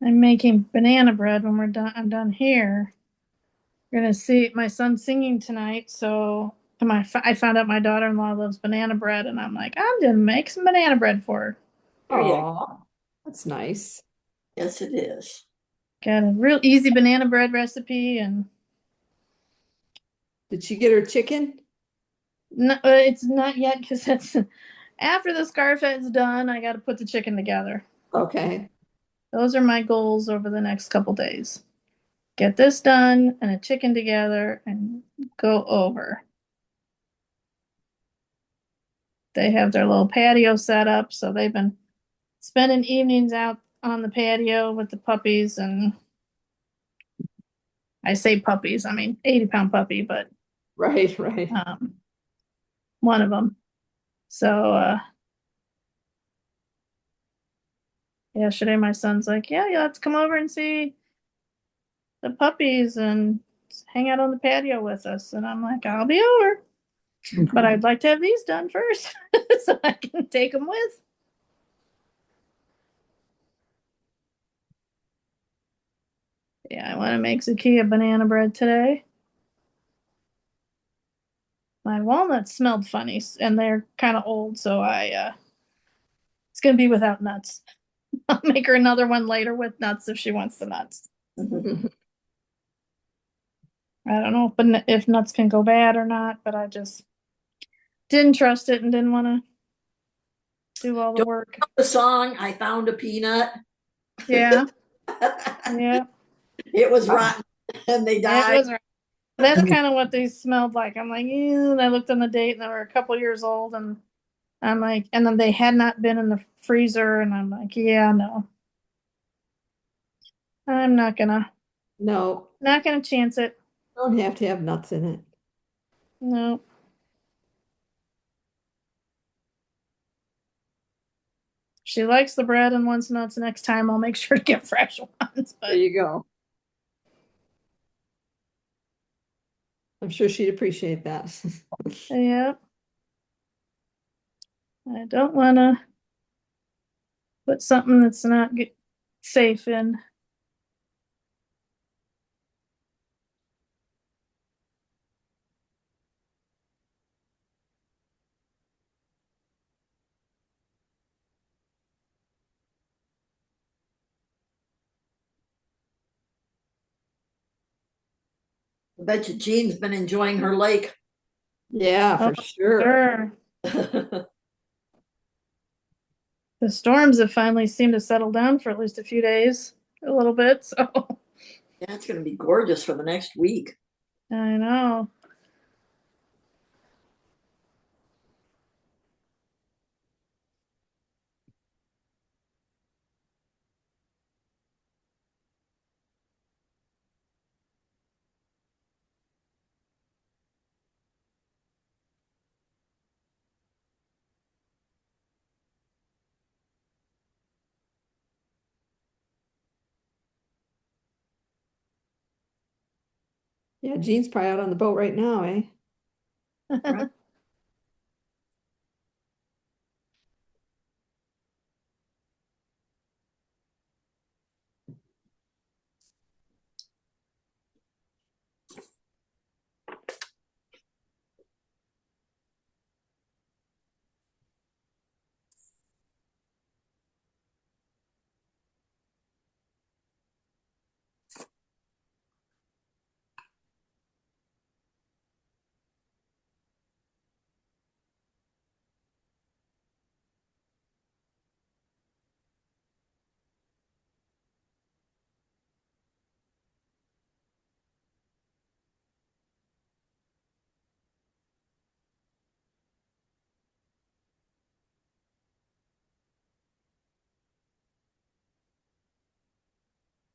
making banana bread when I'm done here. We're gonna see my son's singing tonight, so I found out my daughter-in-law loves banana bread, and I'm like, I'm gonna make some banana bread for her. There you go. Aw, that's nice. Yes, it is. Got a real easy banana bread recipe, and Did she get her chicken? no, it's not yet because it's after the scarf is done. I got to put the chicken together. Okay. Those are my goals over the next couple days. Get this done and a chicken together and go over. They have their little patio set up, so they've been spending evenings out on the patio with the puppies. And I say puppies, I mean 80-pound puppy, but Right, right. one of them. So yesterday my son's like, yeah, you'll have to come over and see the puppies and hang out on the patio with us. And I'm like, I'll be over, but I'd like to have these done first so I can take them with. Yeah, I want to make Zakia banana bread today. My walnuts smelled funny and they're kind of old, so it's gonna be without nuts. I'll make her another one later with nuts if she wants the nuts. I don't know if nuts can go bad or not, but I just didn't trust it and didn't want to do all the Don't work. know the song I found a peanut. Yeah, yeah, It was rotten and they it died. was. That's kind of what they smelled like. I'm like, ew. And I looked on the date and they were a couple years old, and I'm like, and then they had not been in the freezer, and I'm like, yeah, no, I'm No, not gonna chance it. don't have to have nuts in it. No. She likes the bread and wants nuts. Next time, I'll make sure to get fresh ones. There But you go. I'm sure she'd appreciate that. yeah, I don't want to put something that's not safe in. I bet you Jean's been enjoying her lake. Yeah, Oh, for sure. sure. The storms have finally seemed to settle down for at least a few days, a little bit. So Yeah, it's going to be gorgeous for the next week. I know. Yeah, Jean's probably out on the boat right now, eh? Right.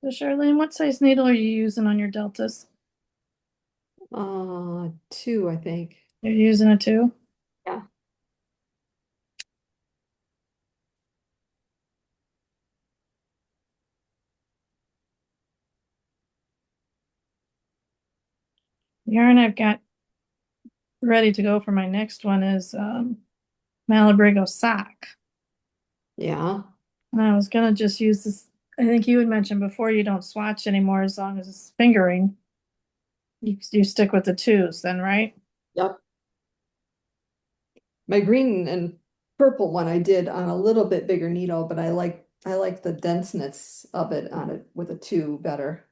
So Charlene, what size needle are you using on your deltas? 2, I think. You're using a 2? Yeah. Yarn I've got ready to go for my next one is Malabrigo sock. Yeah. And I was gonna just use this. I think you had mentioned before you don't swatch anymore as long as it's fingering. You stick with the 2s then, right? Yep. My green and purple one I did on a little bit bigger needle, but I like the denseness of it on it with a 2 better.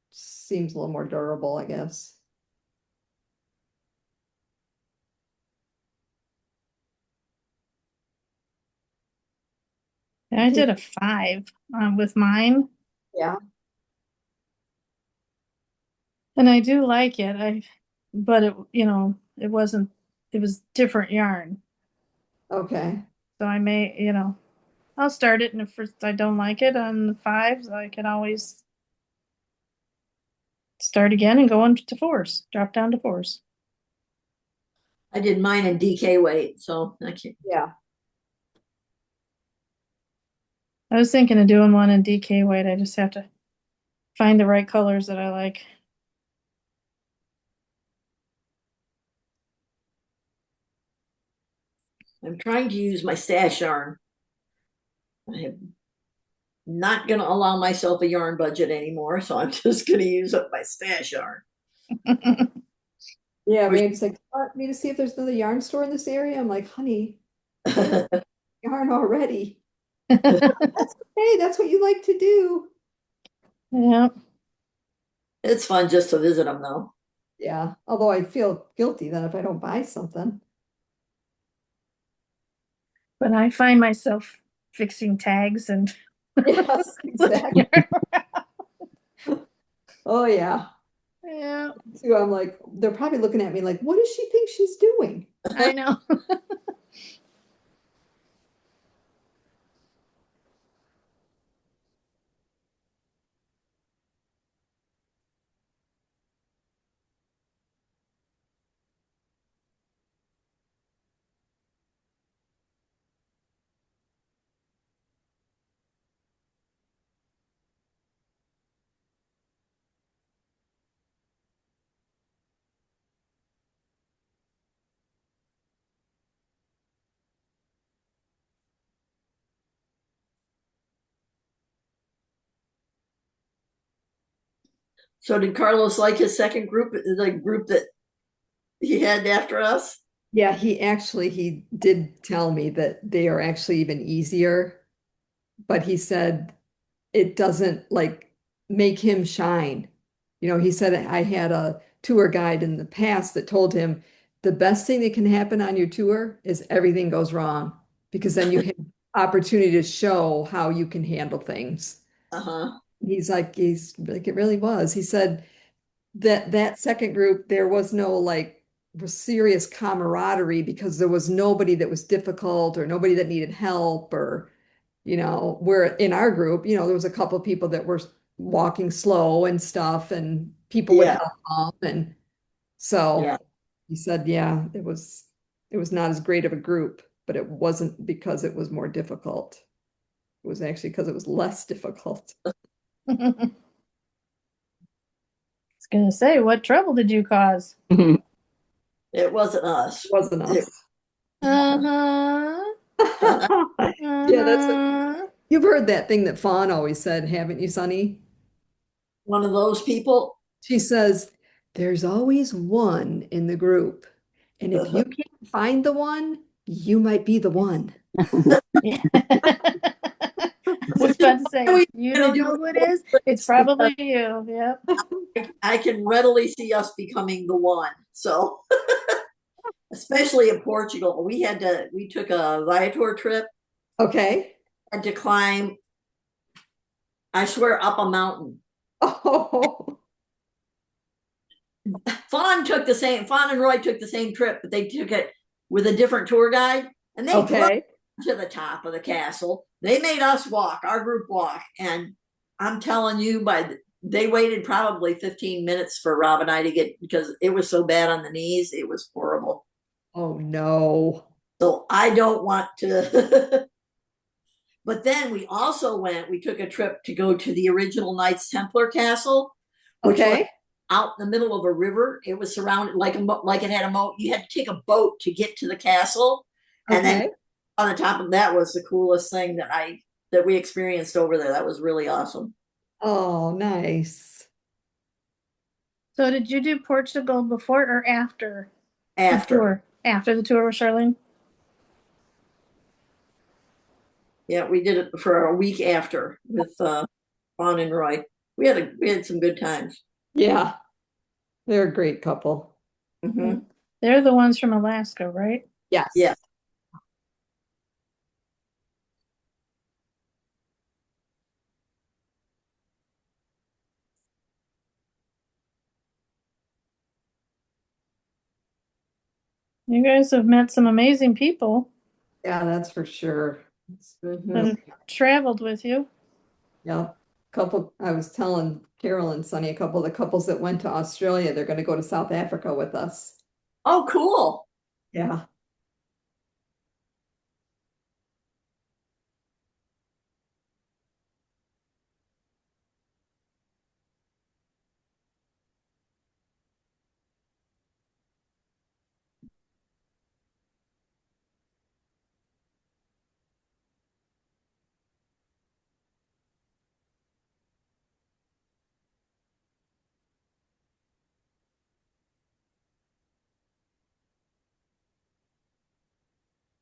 Seems a little more durable, I guess. And I did a 5 with mine, Yeah. and I do like it. But it wasn't. It was different yarn, Okay. so I may, I'll start it, and if I don't like it on the 5s, I can always start again and go on to 4s, drop down to 4s. I did mine in DK weight, so I can't. Yeah. I was thinking of doing one in DK weight. I just have to find the right colors that I like. I'm trying to use my stash yarn. I am not going to allow myself a yarn budget anymore, so I'm just going to use up my stash yarn. Yeah, Randy's like, want me to see if there's another yarn store in this area? I'm like, honey, yarn already. That's okay, that's what you like to do. Yeah. It's fun just to visit them, though. Yeah, although I feel guilty then if I don't buy something. But I find myself fixing tags and Yes, exactly. Oh yeah. yeah, So I'm like, they're probably looking at me like, what does she think she's doing? I know. So did Carlos like his second group, the group that he had after us? Yeah, he did tell me that they are actually even easier, but he said it doesn't like make him shine. You know, he said I had a tour guide in the past that told him the best thing that can happen on your tour is everything goes wrong because then you have opportunity to show how you can handle things. Uh-huh. He's like, it really was. He said that second group, there was no like serious camaraderie because there was nobody that was difficult or nobody that needed help or, you know, where in our group, you know, there was a couple of people that were walking slow and stuff and people would Yeah, help them. And so yeah. he said, yeah, it was not as great of a group, but it wasn't because it was more difficult. It was actually because it was less difficult. I was gonna say, what trouble did you cause? It wasn't us. It wasn't It, us. Uh-huh. Yeah, that's what Uh-huh. you've heard that thing that Fawn always said, haven't you, Sonny? one of those people. She says, there's always one in the group. And if you can't find the one, you might be the one. Yeah. Was about to say, We you gonna don't do know who it is? It's because probably you. Yep. I can readily see us becoming the one. So, especially in Portugal, we took a Viator trip Okay. and to climb, I swear, up a mountain. Oh, Fawn and Roy took the same trip, but they took it with a different tour guide and they drove okay. to the top of the castle. They made us walk, our group walk. And I'm telling you, they waited probably 15 minutes for Rob and I to get because it was so bad on the knees. It was horrible. Oh no. So I don't want to. But then we took a trip to go to the original Knights Templar castle, which was Okay. out in the middle of a river. It was surrounded like it had a moat. You had to take a boat to get to the castle, and then Okay. on the top of that was the coolest thing that we experienced over there. That was really awesome. Oh, nice. So did you do Portugal before or after the After, tour? After the tour with Charlene? yeah, we did it for a week after with Fawn and Roy. We had some good times. Yeah, they're a great couple. Mm-hmm. They're the ones from Alaska, right? Yeah. Yes. You guys have met some amazing people Yeah, that's for sure. It's Mm-hmm. that really, have traveled with you. yeah. Couple, I was telling Carol and Sonny, a couple of the couples that went to Australia, they're going to go to South Africa with us. Oh, cool. Yeah.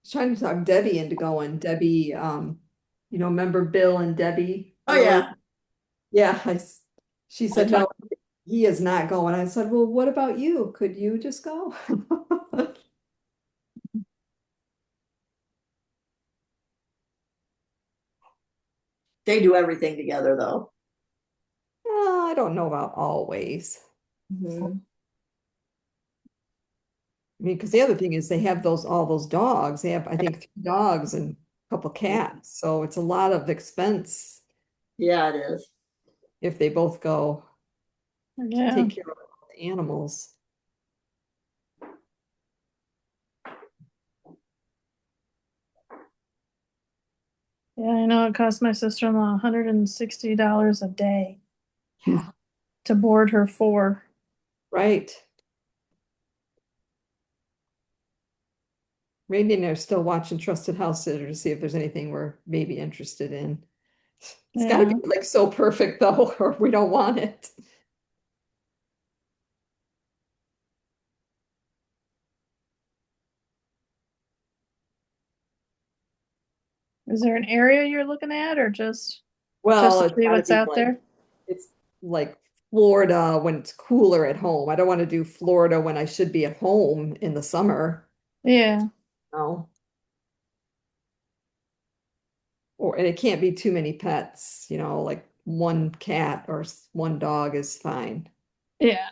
Trying to talk Debbie into going. Debbie, you know, remember Bill and Debbie Oh Willard? yeah. Yeah, she I said talked no. he is not going. I said, well, what about you? Could you just go? They do everything together though. I don't know about always. Mhm. I mean, because the other thing is they have all those dogs. They have, I think, 3 dogs and a couple cats. So it's a lot of expense Yeah, it is. if they both go to Yeah. take care of the animals. Yeah, I know it cost my sister-in-law $160 a day Yeah, to board her 4. right. Randy and I are still watching Trusted House Sitter to see if there's anything we're maybe interested in. It's got to Yeah. be like so perfect though, or we don't want it. Is there an area you're looking at or just Well, to it's see got to what's be out like there? it's like Florida when it's cooler at home. I don't want to do Florida when I should be at home in the summer. Yeah. No. And it can't be too many pets, like one cat or one dog is fine. Yeah.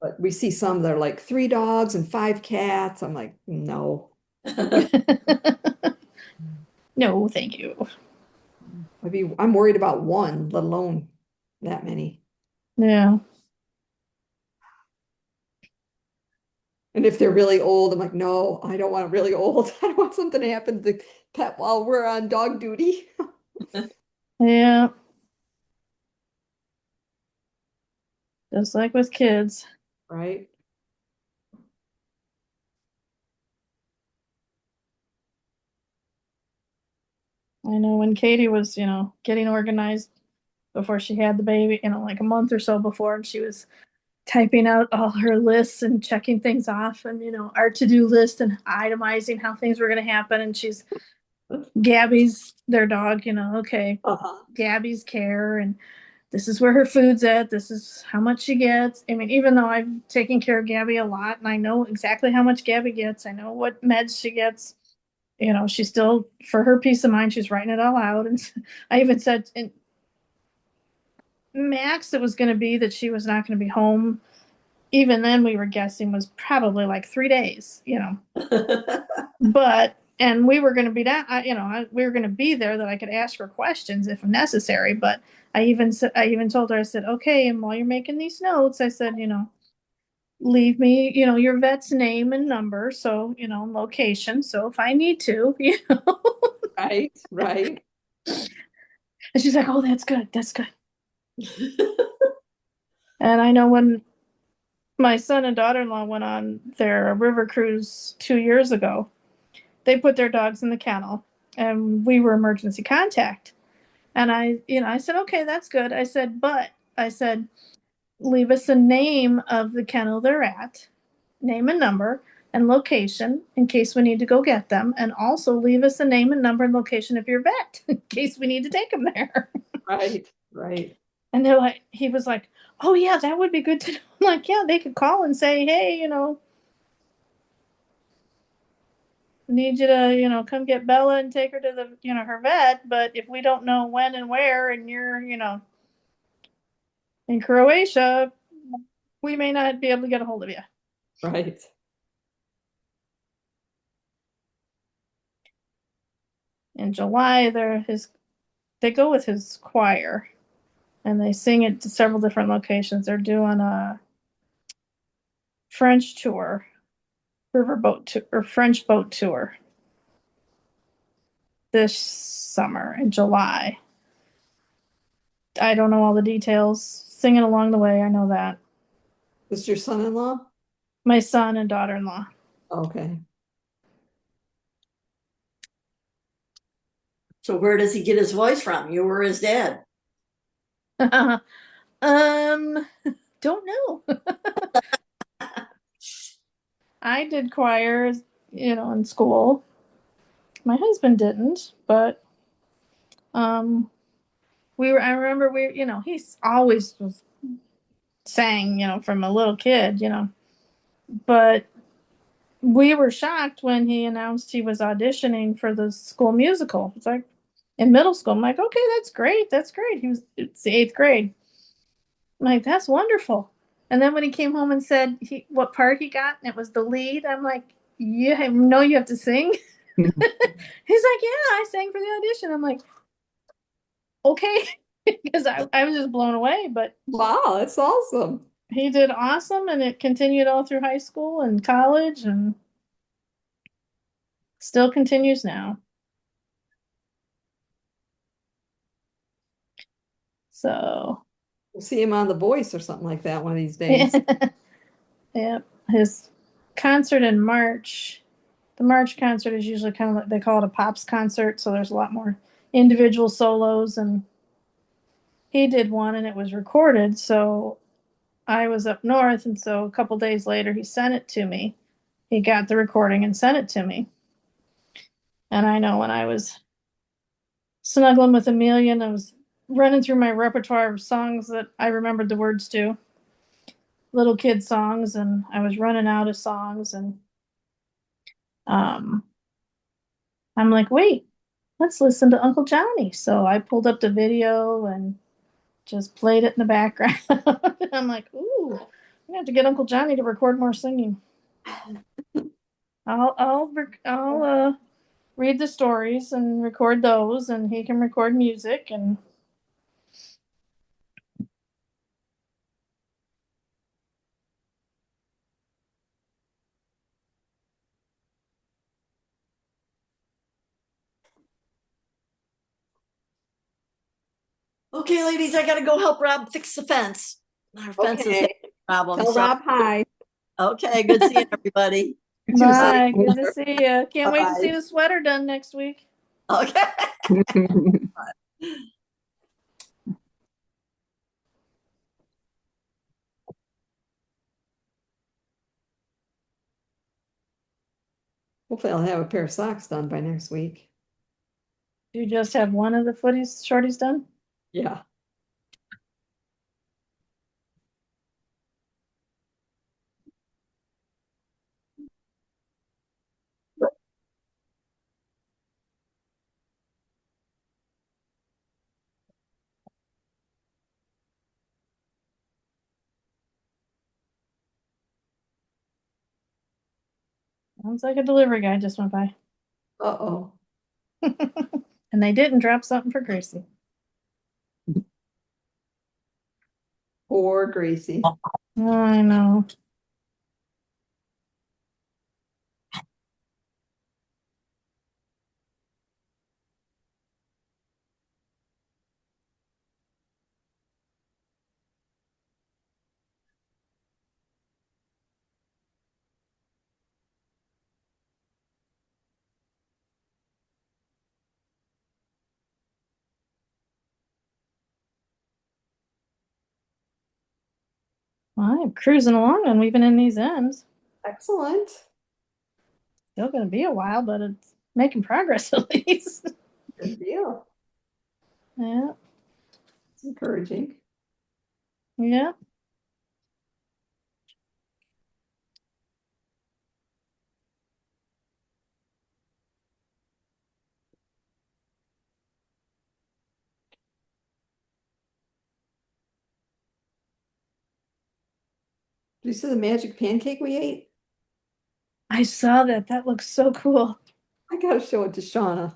But we see some that are like 3 dogs and 5 cats. I'm like, no. No, thank you. I'm worried about one, let alone that many. Yeah. And if they're really old, I'm like, no, I don't want really old. I don't want something to happen to the pet while we're on dog duty. Yeah. Just like with kids. Right? I know when Katie was, getting organized before she had the baby, like a month or so before, and she was typing out all her lists and checking things off and, our to-do list and itemizing how things were going to happen. And she's Gabby's their dog, okay, Uh-huh. Gabby's care and this is where her food's at. This is how much she gets. I mean, even though I've taken care of Gabby a lot and I know exactly how much Gabby gets, I know what meds she gets. She still, for her peace of mind, she's writing it all out. And I even said, in max, it was going to be that she was not going to be home. Even then, we were guessing was probably like 3 days. And we were going to be that, we were going to be there that I could ask her questions if necessary. But I even told her, I said, okay, and while you're making these notes, I said, leave me, your vet's name and number. So, location. So if I need to, Right, right. and she's like, oh, that's good. That's good. And I know when my son and daughter-in-law went on their river cruise 2 years ago, they put their dogs in the kennel and we were emergency contact. And I said, okay, that's good. I said, leave us a name of the kennel they're at, name and number and location in case we need to go get them. And also leave us a name and number and location of your vet in case we need to take them there. Right, right. And he was like, oh yeah, that would be good to know. I'm like, yeah, they could call and say, hey, need you to, come get Bella and take her to the, her vet. But if we don't know when and where, and you're, in Croatia, we may not be able to get a hold of you. Right. In July, they go with his choir, and they sing it to several different locations. They're doing a French tour, riverboat tour, or French boat tour this summer in July. I don't know all the details. Singing along the way, I know that. This is your son-in-law? My son and daughter-in-law. Okay. So where does he get his voice from? You were his dad. um, don't know. I did choir, in school. My husband didn't, but I remember he's always was sang, from a little kid, But we were shocked when he announced he was auditioning for the school musical. It's like in middle school. I'm like, okay, that's great. That's great. It's the eighth grade. I'm like, that's wonderful. And then when he came home and said what part he got, and it was the lead, I'm like, yeah, I know you have to sing. He's like, yeah, I sang for the audition. I'm like, okay, because I was just blown away. But Wow, that's awesome. he did awesome, and it continued all through high school and college, and still continues now. So, We'll see him on The Voice or something like that one of these days. yep, his concert in March. The March concert is usually kind of like they call it a pops concert, so there's a lot more individual solos, and he did one and it was recorded. So I was up north, and so a couple days later he sent it to me. He got the recording and sent it to me. And I know when I was snuggling with Amelia and I was running through my repertoire of songs that I remembered the words to, little kid songs, and I was running out of songs, and um I'm like, wait, let's listen to Uncle Johnny. So I pulled up the video and just played it in the background. I'm like, ooh, I'm gonna have to get Uncle Johnny to record more singing. I'll read the stories and record those, and he can record music. And Okay, ladies, I gotta go help Rob fix the fence. Our fence is having Okay. problems. Tell So, Rob hi. okay, good seeing everybody. You too, Bye. bye, Cindy. good to see you. Can't wait to see Bye. the sweater done next week. Okay. Hopefully I'll have a pair of socks done by next week. You just have one of the footies shorties done? Yeah. Sounds like a delivery guy just went by. Uh-oh. And they didn't drop something for Gracie. Poor Gracie. I know. Well, I'm cruising along and weaving in these ends. Excellent. Still gonna be a while, but it's making progress at least. Good deal. Yeah, It's encouraging. yeah. Did you see the magic pancake we ate? I saw that. That looks so cool. I gotta show it to Shauna.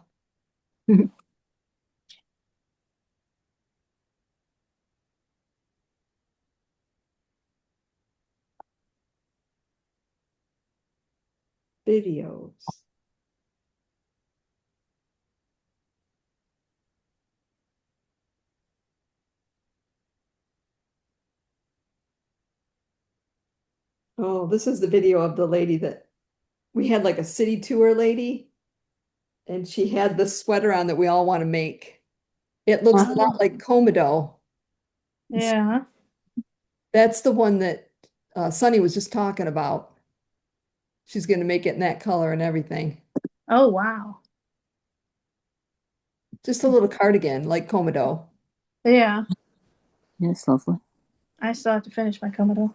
Videos. Oh, this is the video of the lady that we had, like a city tour lady, and she had this sweater on that we all want to make. It looks a lot like Komodo. Yeah. That's the one that Sunny was just talking about. She's going to make it in that color and everything. Oh, wow. Just a little cardigan like Komodo. Yeah. Yes, lovely. I still have to finish my Commodore.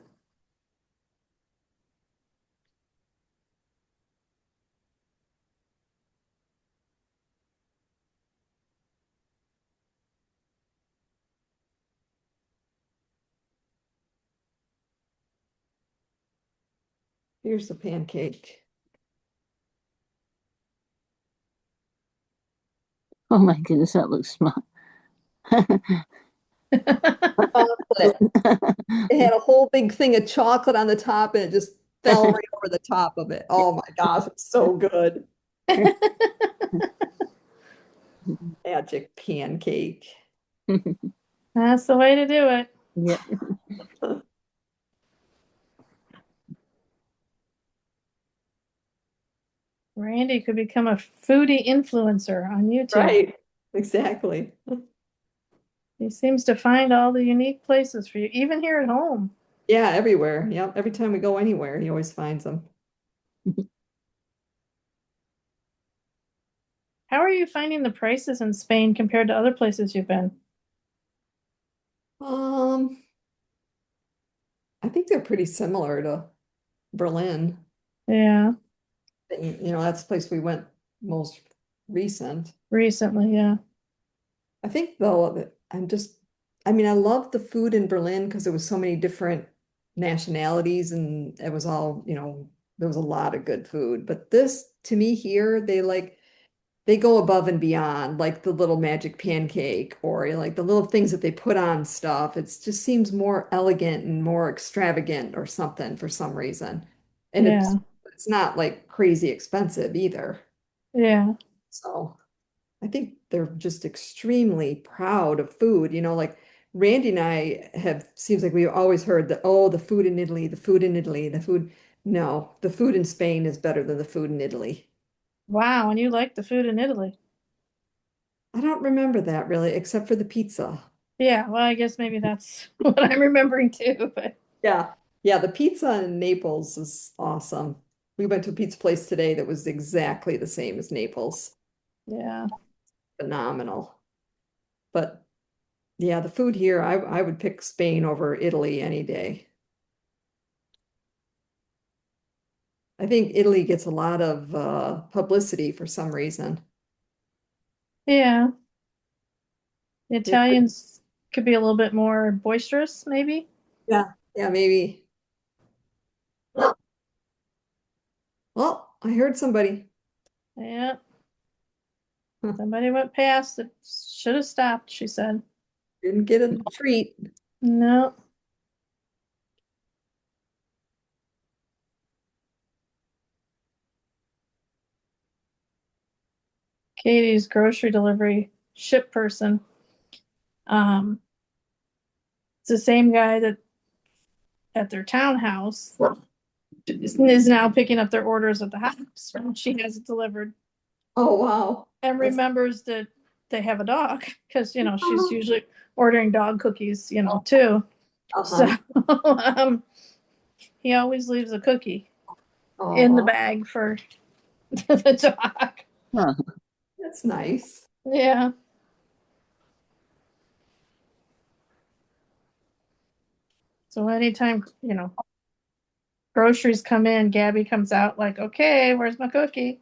Here's the pancake. Oh my goodness, that looks smart. Chocolate. It had a whole big thing of chocolate on the top and it just fell right over the top of it. Oh my gosh, it's so good. Magic pancake. That's the way to do it. Yeah. Randy could become a foodie influencer on YouTube. Right, exactly. He seems to find all the unique places for you, even here at home. Yeah, everywhere. Yep, every time we go anywhere, he always finds them. How are you finding the prices in Spain compared to other places you've been? Um, I think they're pretty similar to Berlin. Yeah, You know, that's the place we went most recent. recently, yeah. I think though that I mean, I love the food in Berlin because there was so many different nationalities and it was all, you know, there was a lot of good food. But this, to me here, they go above and beyond, like the little magic pancake or like the little things that they put on stuff. It just seems more elegant and more extravagant or something for some reason. And Yeah, it's not like crazy expensive either. yeah, So I think they're just extremely proud of food. You know, like Randy and I have, seems like we always heard that, oh, the food in Italy, the food in Italy, the food. No, the food in Spain is better than the food in Italy. wow, and you like the food in Italy. I don't remember that really, except for the pizza. Yeah, well, I guess maybe that's what I'm remembering too, but Yeah. Yeah, the pizza in Naples is awesome. We went to a pizza place today that was exactly the same as Naples. yeah. Phenomenal. But yeah, the food here, I would pick Spain over Italy any day. I think Italy gets a lot of publicity for some reason. Yeah. The Yeah, Italians could be a little bit more boisterous, maybe. yeah, yeah, maybe. Well, I heard somebody. Yeah. Huh, Somebody went past that should have stopped, she said. didn't get a treat. No. Katie's grocery delivery ship person. Um, it's the same guy that at their townhouse is now picking up their orders at the house when she has it delivered Oh, wow. and That's remembers that they have a dog because she's usually ordering dog cookies too. So uh-huh. he always leaves a cookie in the Oh, bag for the dog. Huh. that's nice. Yeah. So anytime groceries come in, Gabby comes out like, okay, where's my cookie?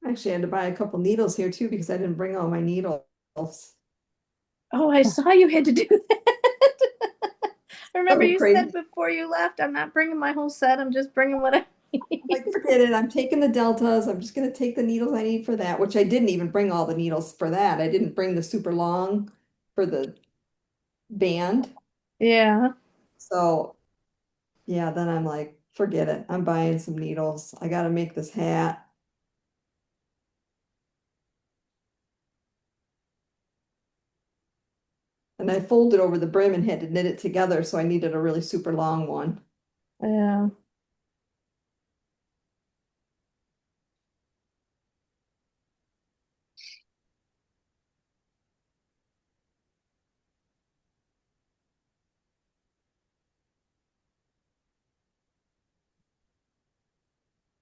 Actually, I had to buy a couple needles here too because I didn't bring all my needles. Oh, I saw you had to do that. Remember Something you crazy. said before you left, I'm not bringing my whole set, I'm just bringing what I need. Like, forget it. I'm taking the deltas. I'm just going to take the needles I need for that, which I didn't even bring all the needles for that. I didn't bring the super long for the band. Yeah. So, yeah, then I'm like, forget it. I'm buying some needles. I got to make this hat. And I folded over the brim and had to knit it together. So I needed a really super long one. Yeah.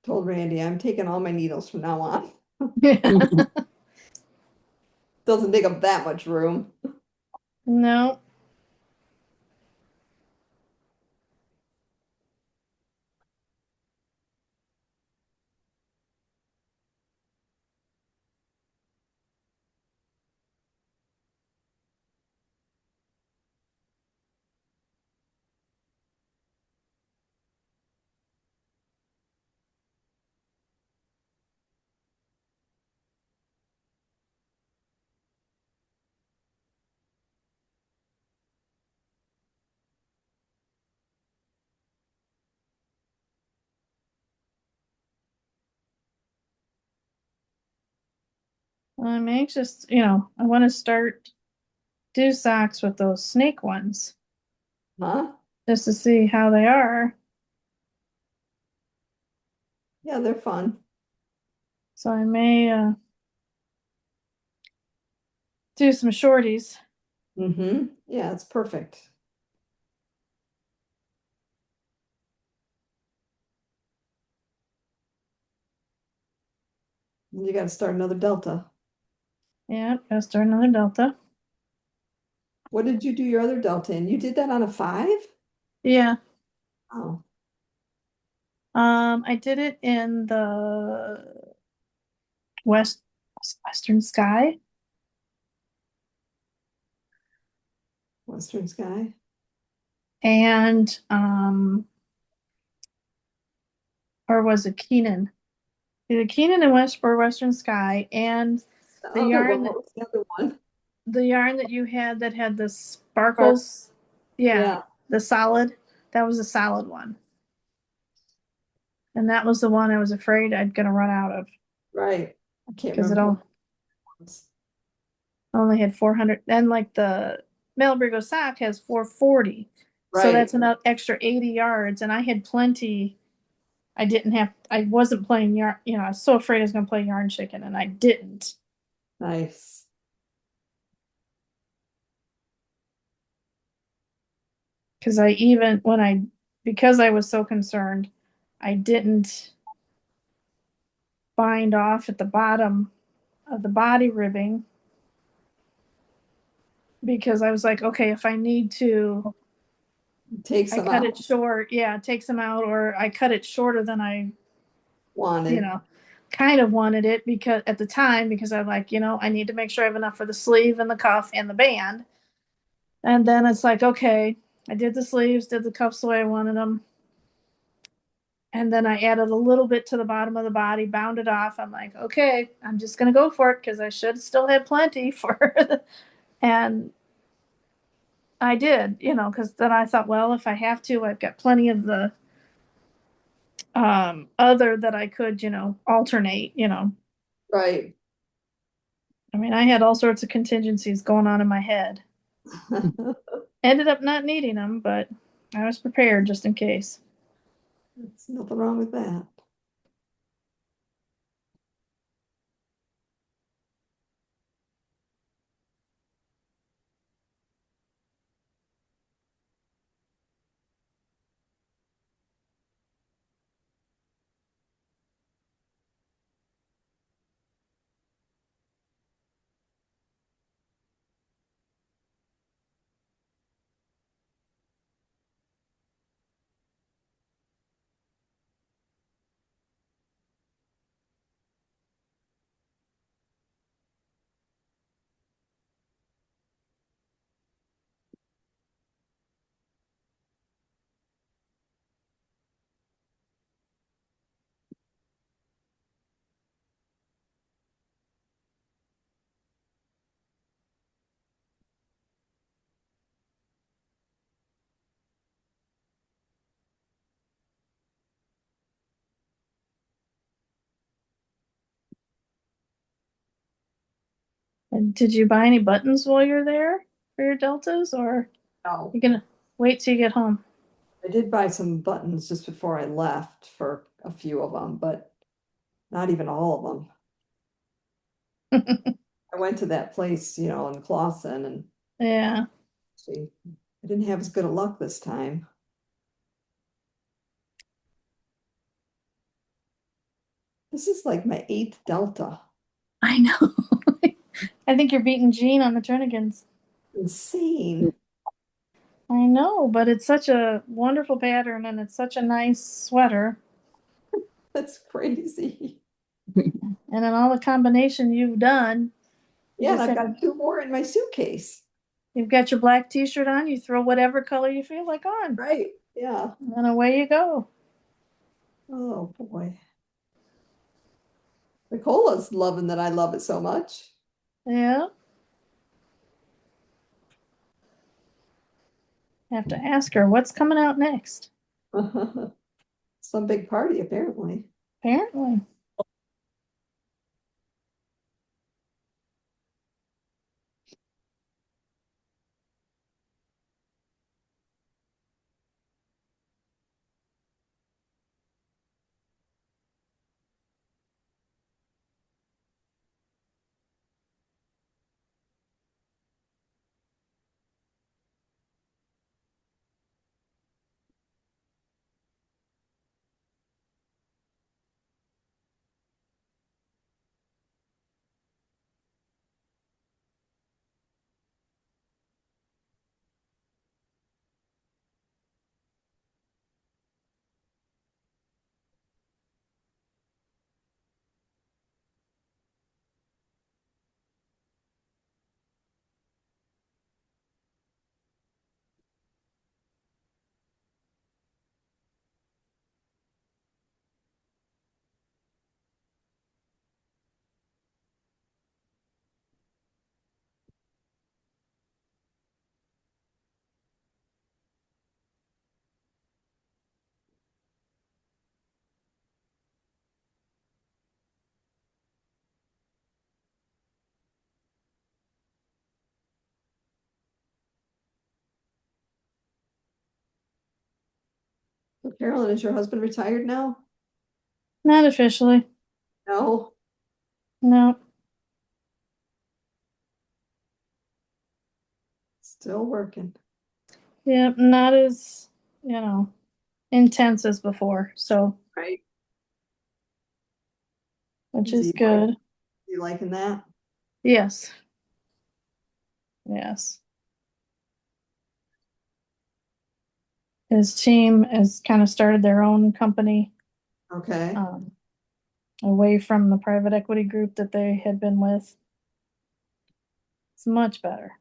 Told Randy, I'm taking all my needles from now on. Yeah. Doesn't take up that much room. No. I'm anxious, I want to do socks with those snake ones Huh? just to see how they are. Yeah, they're fun. So I may do some shorties. Mm-hmm. Yeah, it's perfect. You got to start another Delta. Yeah, gotta start another Delta. What did you do your other Delta in? You did that on a 5? Yeah. Oh, I did it in the Western Sky. Western Sky. And or was it Keenan? Either Keenan and Western Sky, and The the other yarn one, that what was the other one? you had that had the sparkles. Yeah, Yeah, the solid. That was a solid one. And that was the one I was afraid I'd gonna run out of right. I can't because it remember what it was. only had 400. And like the Malabrigo sock has 440. So Right, that's another extra 80 yards. And I had plenty. I wasn't playing yarn, I was so afraid I was gonna play yarn chicken and I didn't. nice. Because because I was so concerned, I didn't bind off at the bottom of the body ribbing because I was like, okay, if I need to, Take I some cut out. it short. Yeah, take some out, or I cut it shorter than I, you Wanted. know, kind of wanted it because at the time, because I like, I need to make sure I have enough for the sleeve and the cuff and the band. And then it's like, okay, I did the sleeves, did the cuffs the way I wanted them. And then I added a little bit to the bottom of the body, bound it off. I'm like, okay, I'm just gonna go for it because I should still have plenty for and I did, because then I thought, well, if I have to, I've got plenty of the other that I could, alternate. Right. I mean, I had all sorts of contingencies going on in my head. Ended up not needing them, but I was prepared just in case. There's nothing wrong with that. And did you buy any buttons while you're there for your deltas, or No, you gonna wait till you get home? I did buy some buttons just before I left for a few of them, but not even all of them. I went to that place, in Clawson, and Yeah. see, I didn't have as good a luck this time. This is like my 8th Delta. I know. I think you're beating Jean on the Turnigans. Insane. I know, but it's such a wonderful pattern and it's such a nice sweater. That's crazy. And then all the combination you've done, you Yeah, and just I've have got 2 more in my suitcase. you've got your black t-shirt on, you throw whatever color you feel like on, Right. Yeah. and away you go. Oh boy. Nicola's loving that I love it so much. Yeah. Have to ask her what's coming out next. Some big party, apparently. Apparently. So Carolyn, is your husband retired now? Not officially. No. No. Still working. Yep, not as, intense as before. So, Right. which Is is he good. you liking that? Yes. Yes. His team has kind of started their own company, Okay. away from the private equity group that they had been with. It's much better.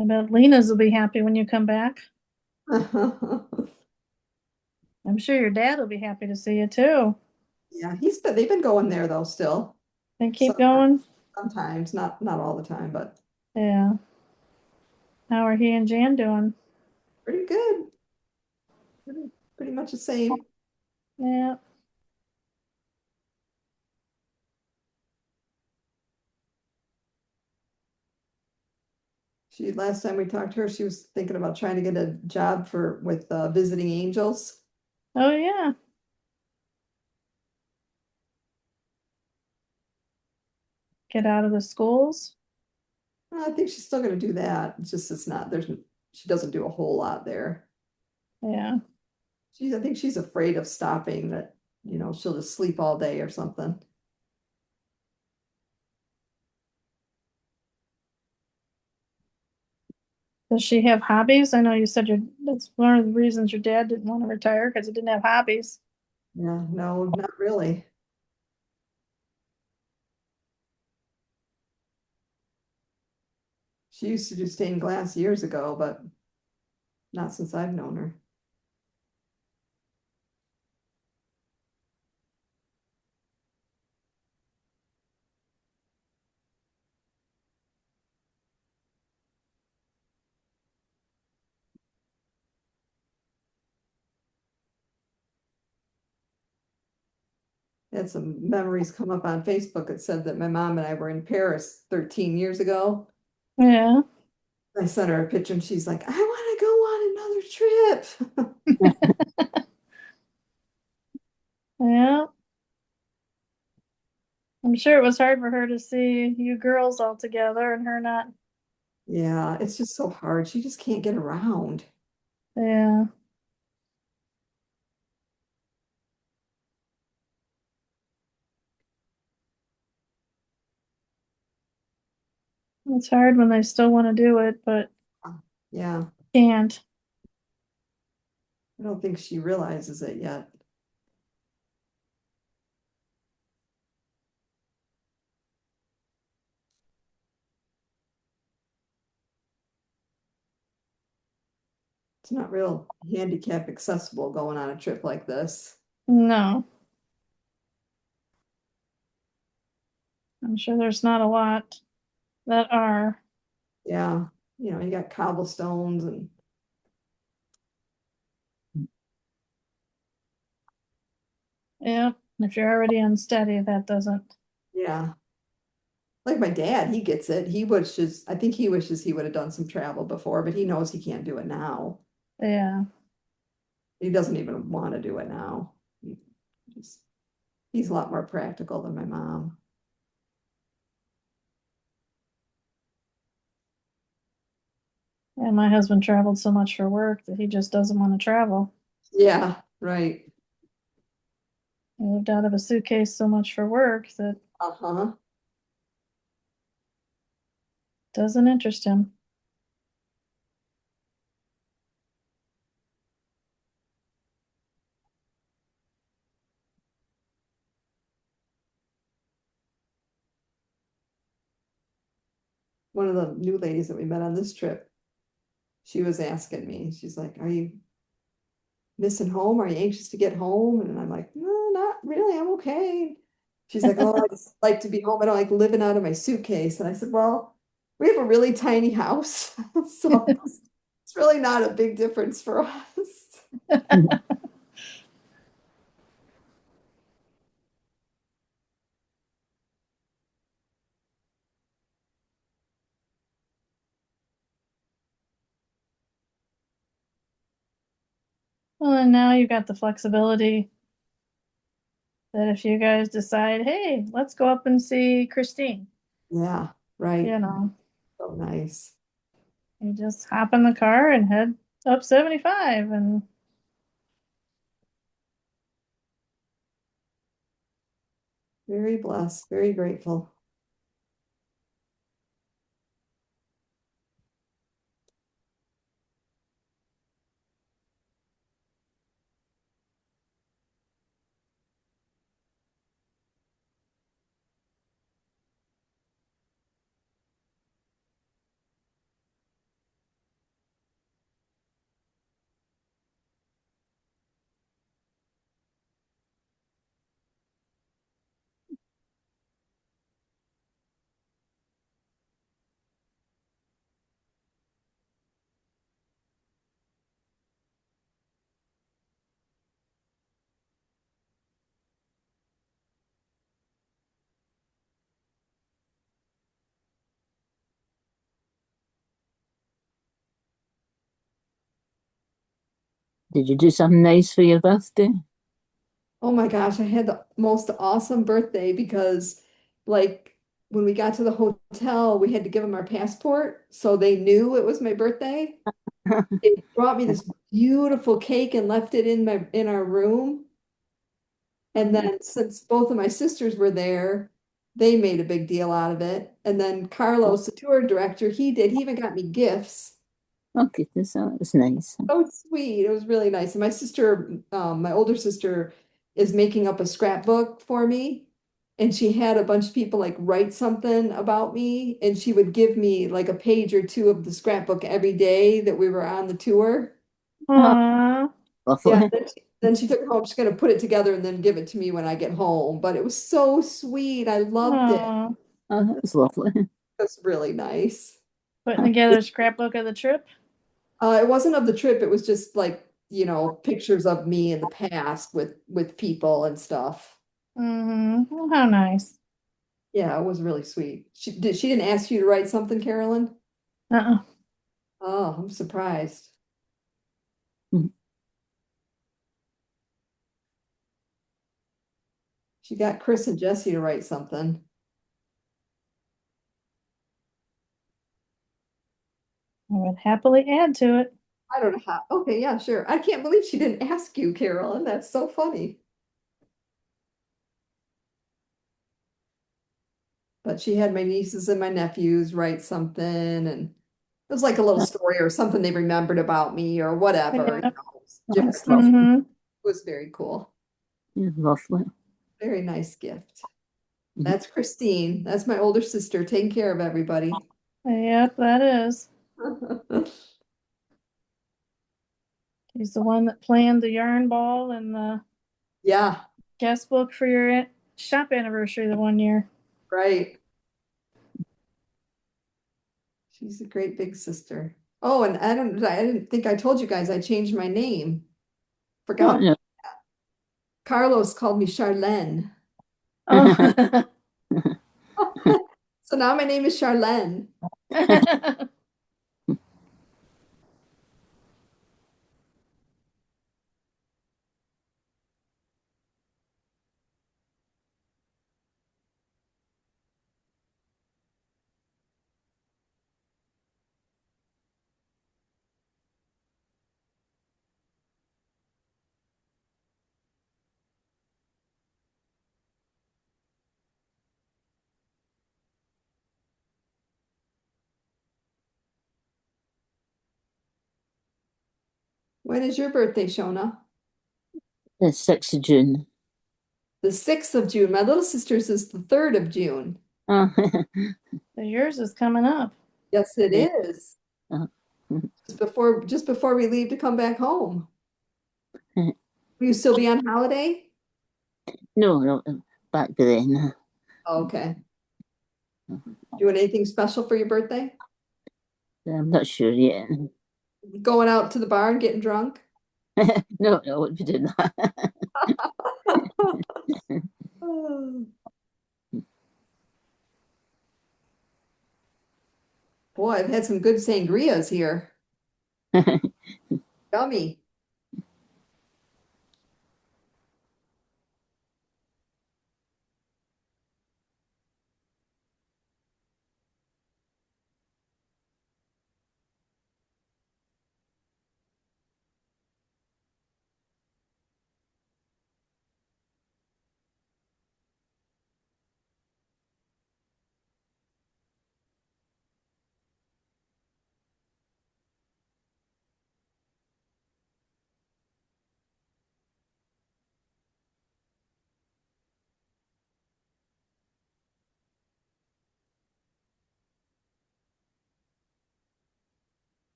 I bet Lena's will be happy when you come back. I'm sure your dad will be happy to see you too. Yeah, they've been going there though still. And keep Some- going. Sometimes, not all the time, but Yeah. How are he and Jan doing? pretty good. Pretty much the same. Yeah. Last time we talked to her, she was thinking about trying to get a job with Visiting Angels. Oh yeah. Get out of the schools. I think she's still going to do that. It's not, she doesn't do a whole lot there. Yeah. I think she's afraid of stopping that, she'll just sleep all day or something. Does she have hobbies? I know you said that's one of the reasons your dad didn't want to retire because he didn't have hobbies. Yeah, no, not really. She used to do stained glass years ago, but not since I've known her. Had some memories come up on Facebook. It said that my mom and I were in Paris 13 years ago. Yeah. I sent her a picture and she's like, I want to go on another trip. Yeah. I'm sure it was hard for her to see you girls all together and her not. Yeah, it's just so hard. She just can't get around. Yeah. It's hard when they still want to do it, but Yeah, can't. I don't think she realizes it yet. It's not real handicap accessible going on a trip like this. No. I'm sure there's not a lot that are. Yeah, you got cobblestones and Yeah. If you're already unsteady, that doesn't. yeah. Like my dad, he gets it. I think he wishes he would have done some travel before, but he knows he can't do it now. Yeah. He doesn't even want to do it now. He's, he's a lot more practical than my mom. And my husband traveled so much for work that he just doesn't want to travel. Yeah, right. He lived out of a suitcase so much for work that Uh-huh. doesn't interest him. One of the new ladies that we met on this trip, she was asking me, she's like, are you missing home? Are you anxious to get home? And I'm like, no, not really. I'm okay. She's like, oh, I just like to be home. I don't like living out of my suitcase. And I said, well, we have a really tiny house. So it's really not a big difference for us. Well, and now you've got the flexibility that if you guys decide, hey, let's go up and see Christine, Yeah, right. you know, So nice. you just hop in the car and head up 75 and Very blessed, very grateful. Did you do something nice for your birthday? Oh my gosh, I had the most awesome birthday because, like, when we got to the hotel, we had to give them our passport so they knew it was my birthday. They brought me this beautiful cake and left it in our room. And then since both of my sisters were there, they made a big deal out of it. And then Carlos, the tour director, he even got me gifts. Okay, that was nice. So sweet. It was really nice. And my older sister is making up a scrapbook for me. and she had a bunch of people like write something about me, and she would give me like a page or two of the scrapbook every day that we were on the tour. Aw. Yeah, Lovely. then she took it home. She's gonna put it together and then give it to me when I get home. But it was so sweet. I loved it. Aw. Oh, that's lovely. It's really nice. Putting together a scrapbook of the trip. It wasn't of the trip. It was just like, pictures of me in the past with people and stuff. Mm-hmm. Oh, how nice. Yeah, it was really sweet. She didn't ask you to write something, Carolyn? Uh-uh. Oh, I'm surprised. Mhm. She got Chris and Jesse to write something. I would happily add to it. I don't know how. Okay, yeah, sure. I can't believe she didn't ask you, Carolyn. That's so funny. But she had my nieces and my nephews write something, and it was like a little story or something they remembered about me or whatever, Yeah. Oh, different that's stuff. lovely. Mm-hmm. It was very cool. Yeah, lovely. Very nice gift. Mhm. That's Christine. That's my older sister taking care of everybody. Yep, that is. He's the one that planned the yarn ball and the Yeah, guest book for your shop anniversary the one year. right. She's a great big sister. Oh, and I didn't think I told you guys I changed my name. Oh, Forgot. no. Carlos called me Charlene. Oh. So now my name is Charlene. When is your birthday, Shona? The 6th of June. The 6th of June. My little sister's is the 3rd of June. Oh, So yours is coming up. Yes, it yeah. is. Uh, Just before we leave to come back home. Will you still be on holiday? no, no, back then. Oh, okay. Doing anything special for your birthday? I'm not sure yet. Going out to the bar and getting drunk? No, I won't be doing that. Oh. Boy, I've had some good sangrias here. Yummy.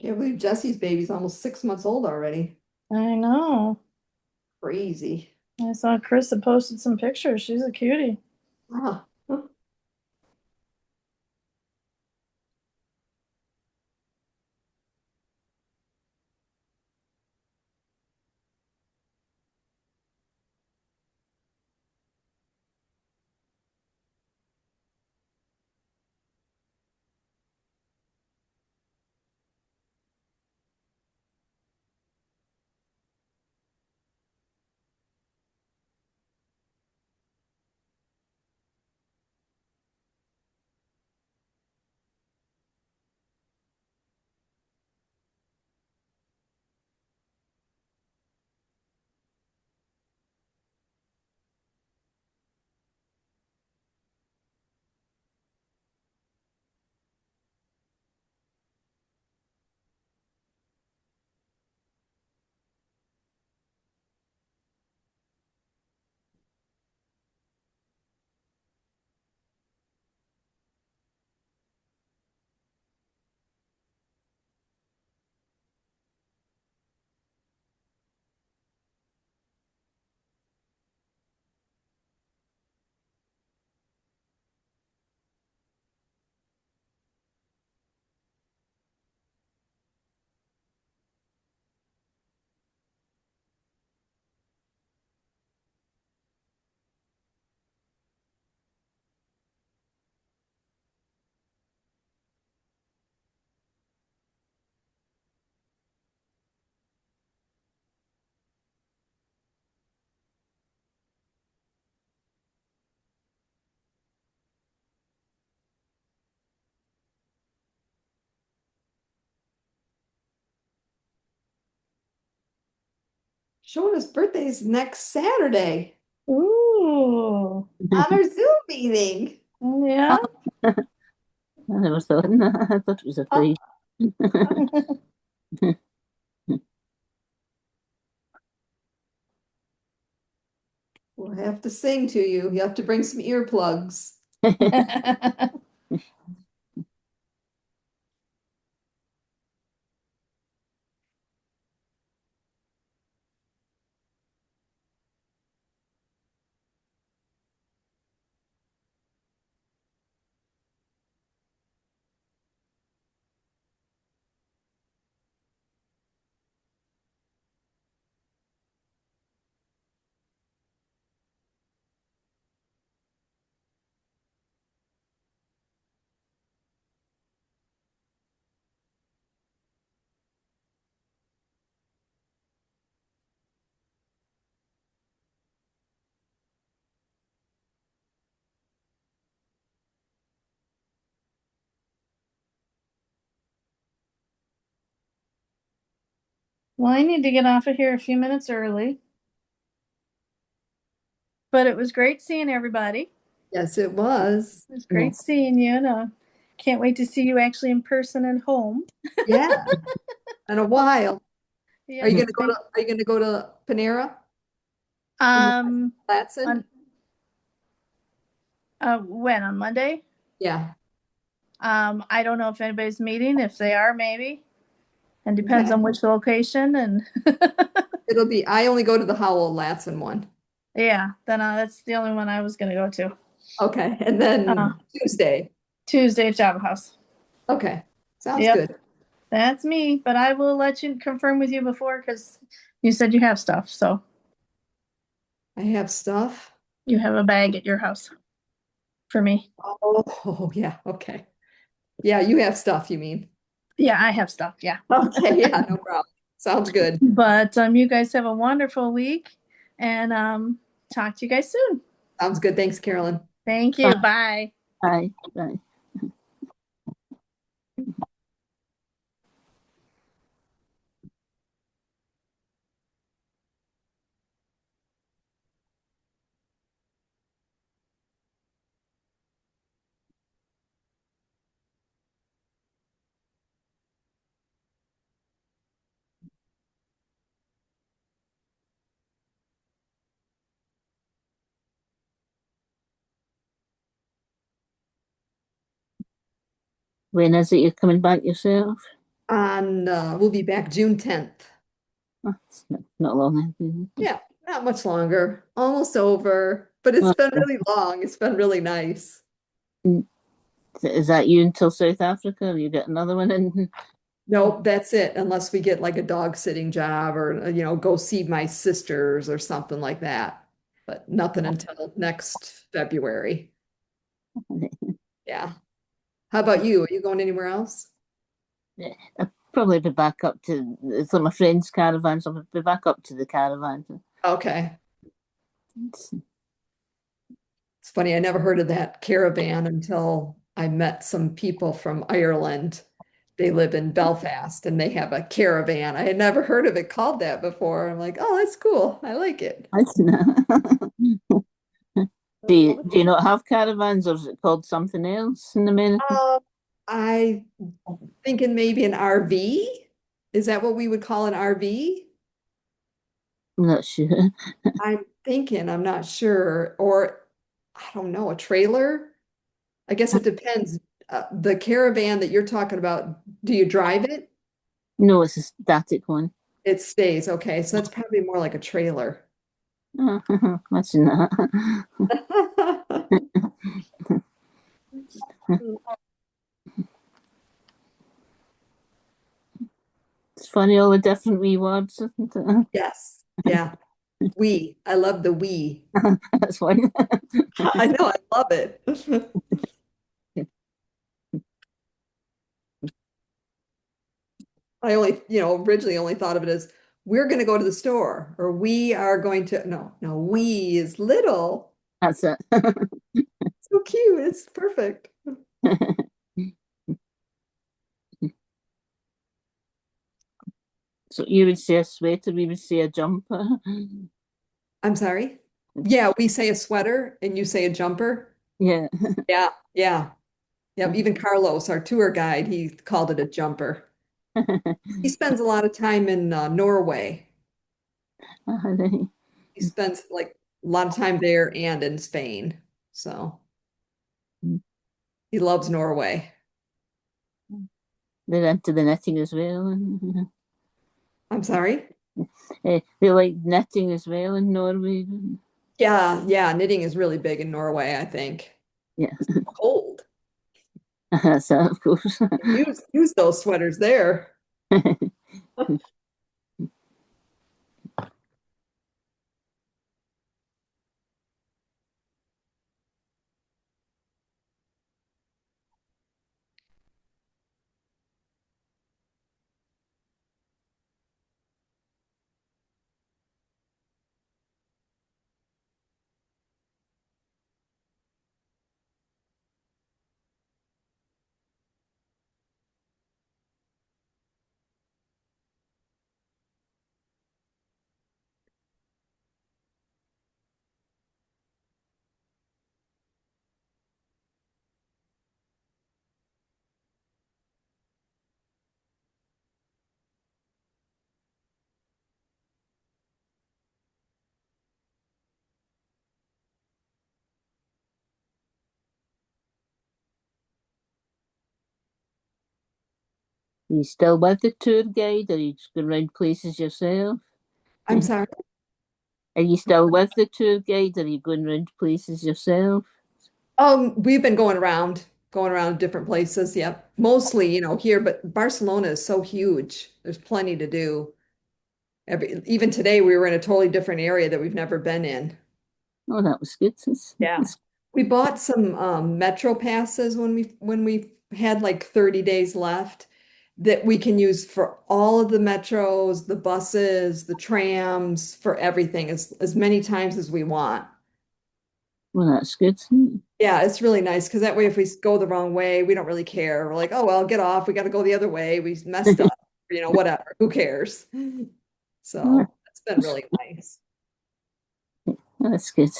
Can't believe Jesse's baby's almost 6 months old already. I know. Crazy. I saw Chris had posted some pictures. She's a cutie. Ah. Shona's birthday's next Saturday Ooh. on our Zoom meeting. Yeah. I never thought that. I thought it was a Oh, face. we'll have to sing to you. You have to bring some earplugs. Well, I need to get off of here a few minutes early, but it was great seeing everybody. Yes, it was. It was great seeing you, and can't wait to see you actually in person at home. Yeah, in a while. Yeah. Are you gonna go to Panera in Um, Latson? on when on Monday? Yeah. I don't know if anybody's meeting. If they are, maybe. And depends Okay. on which location. And It'll be, I only go to the Howell Latson one. yeah, then that's the only one I was gonna go to. Okay, and then Tuesday. Tuesday at Java House. Okay, sounds Yep. good. That's me, but I will let you confirm with you before because you said you have stuff. So I have stuff. you have a bag at your house for me. Oh, yeah, okay. Yeah, you have stuff, you mean? Yeah, I have stuff. Yeah. Okay, yeah, no problem. Sounds good. But you guys have a wonderful week and talk to you guys soon. Sounds good. Thanks, Carolyn. Thank you. Bye. Bye. Bye. When is it you're coming back yourself? On we'll be back June 10th. Oh, it's not long then. Yeah, not much longer. Almost over, but it's Well, been really long. It's been really nice. is that you until South Africa? Or you get another one in? Nope, that's it, unless we get like a dog sitting job or, go see my sisters or something like that. But nothing until next February. Yeah. How about you? Are you going anywhere else? I'll probably be back up to some of my friends' caravans. I'll be back up to the caravan. Okay. It's- It's funny, I never heard of that caravan until I met some people from Ireland. They live in Belfast and they have a caravan. I had never heard of it called that before. I'm like, oh, that's cool. I like it. do you not have caravans, or is it called something else in America? I thinking maybe an RV. Is that what we would call an RV? I'm not sure. I'm thinking, I'm not sure. Or I don't know, a trailer? I guess it depends. The caravan that you're talking about, do you drive it? No, it's a static one. It stays. Okay, so that's probably more like a trailer. Oh, imagine that. It's funny all the different wee words, isn't it? Yes. Yeah. We. I love the we. That's fine. I know, I love it. I only, originally only thought of it as we're going to go to the store or we are going to, no, no, we is little. That's it. So cute. It's perfect. So you would say a sweater, we would say a jumper. I'm sorry. Yeah, we say a sweater and you say a jumper. Yeah. Yeah, yeah. Yep. Even Carlos, our tour guide, he called it a jumper. He spends a lot of time in Norway. He spends like a lot of time there and in Spain. So he loves Norway. They're into the knitting as well. I'm sorry. They like knitting as well in Norway. Yeah, yeah. Knitting is really big in Norway, I think. Yeah. Cold. So of course. Use those sweaters there. You still with the tour guide, or you just going around places yourself? I'm sorry. Are you still with the tour guide, or are you going around places yourself? We've been going around different places. Yep. Mostly, here, but Barcelona is so huge. There's plenty to do. Even today, we were in a totally different area that we've never been in. Oh, that was good. Yeah. We bought some Metro passes when we had like 30 days left that we can use for all of the metros, the buses, the trams, for everything as many times as we want. Well, that's good. Yeah, it's really nice because that way if we go the wrong way, we don't really care. We're like, oh well, get off. We got to go the other way. We messed up, whatever. Who cares? So it's been really nice. That's good.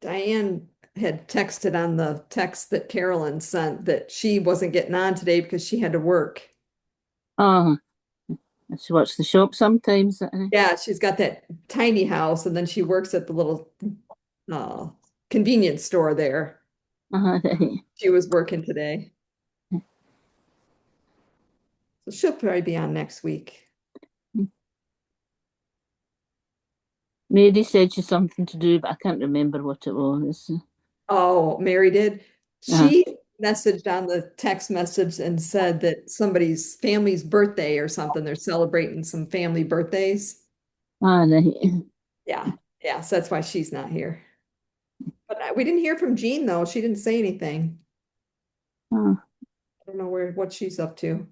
Diane had texted on the text that Carolyn sent that she wasn't getting on today because she had to work. Oh, she works the shop sometimes. Yeah, she's got that tiny house and then she works at the little uh, convenience store there. Right. She was working today. So she'll probably be on next week. Mary said she's something to do, but I can't remember what it was. Oh, Mary did. Uh, She messaged on the text message and said that somebody's family's birthday or something. They're celebrating some family birthdays. right. Yeah, yeah. So that's why she's not here. But we didn't hear from Jean though. She didn't say anything. Oh, I don't know what she's up to.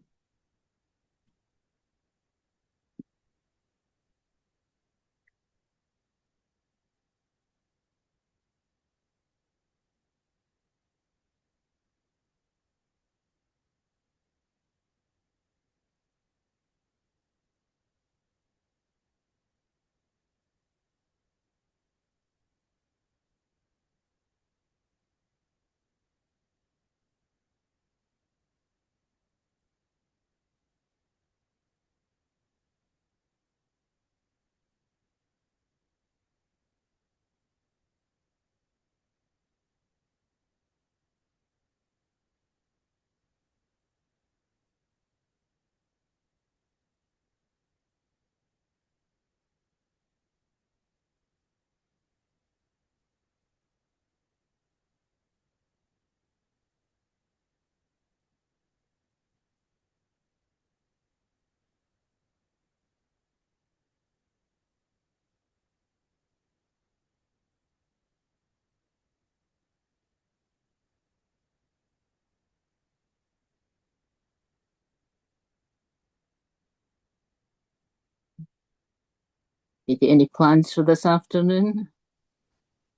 you get any plans for this afternoon?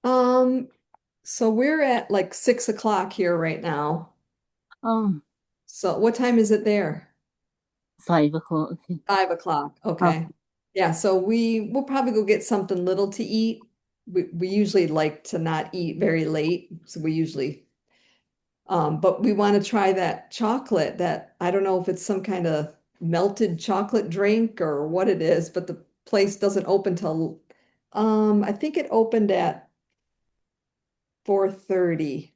Um, so we're at like 6 o'clock here right now. Oh, So what time is it there? 5 o'clock. 5 o'clock. Oh, Okay. Yeah, so we'll probably go get something little to eat. We usually like to not eat very late, so we usually but we want to try that chocolate that I don't know if it's some kind of melted chocolate drink or what it is, but the place doesn't open till I think it opened at 4:30,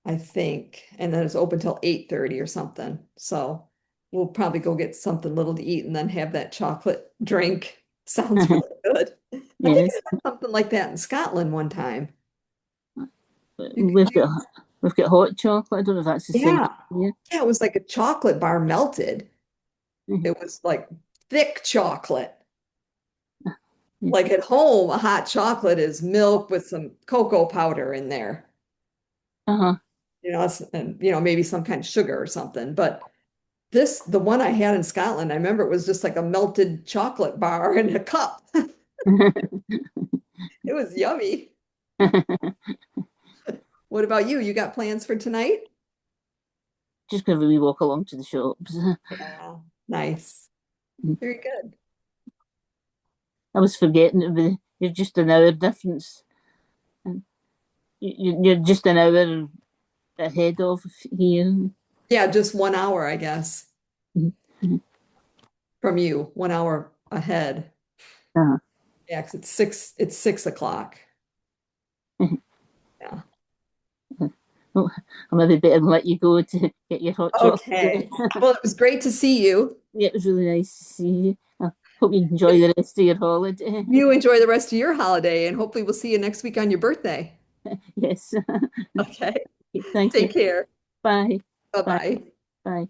I think, and then it's open till 8:30 or something. So we'll probably go get something little to eat and then have that chocolate drink. Sounds really good. I think yes. I had something like that in Scotland one time. You could We've got do, we've got hot chocolate. I don't know if that's the same yeah. here. Yeah, it was like a chocolate bar melted. It was like thick chocolate. Like at home, a hot chocolate is milk with some cocoa powder in there. Uh-huh. And maybe some kind of sugar or something. But the one I had in Scotland, I remember it was just like a melted chocolate bar in a cup. It was yummy. What about you? You got plans for tonight? Just going to wee walk along to the shops. Yeah, nice. Very good. I was forgetting you're just an hour difference. And you're just an hour ahead of here. Yeah, just 1 hour, I guess, from you, 1 hour ahead. Uh-huh. Yeah, 'cause it's 6 o'clock. Yeah. Well, I maybe better let you go to get your hot chocolate. Okay. Well, it was great to see you. Yeah, it was really nice to see you. I hope you enjoy the rest of your holiday. You enjoy the rest of your holiday, and hopefully we'll see you next week on your birthday. Yes. Okay. Thank you. Take care. Bye. Bye. Bye-bye. Bye.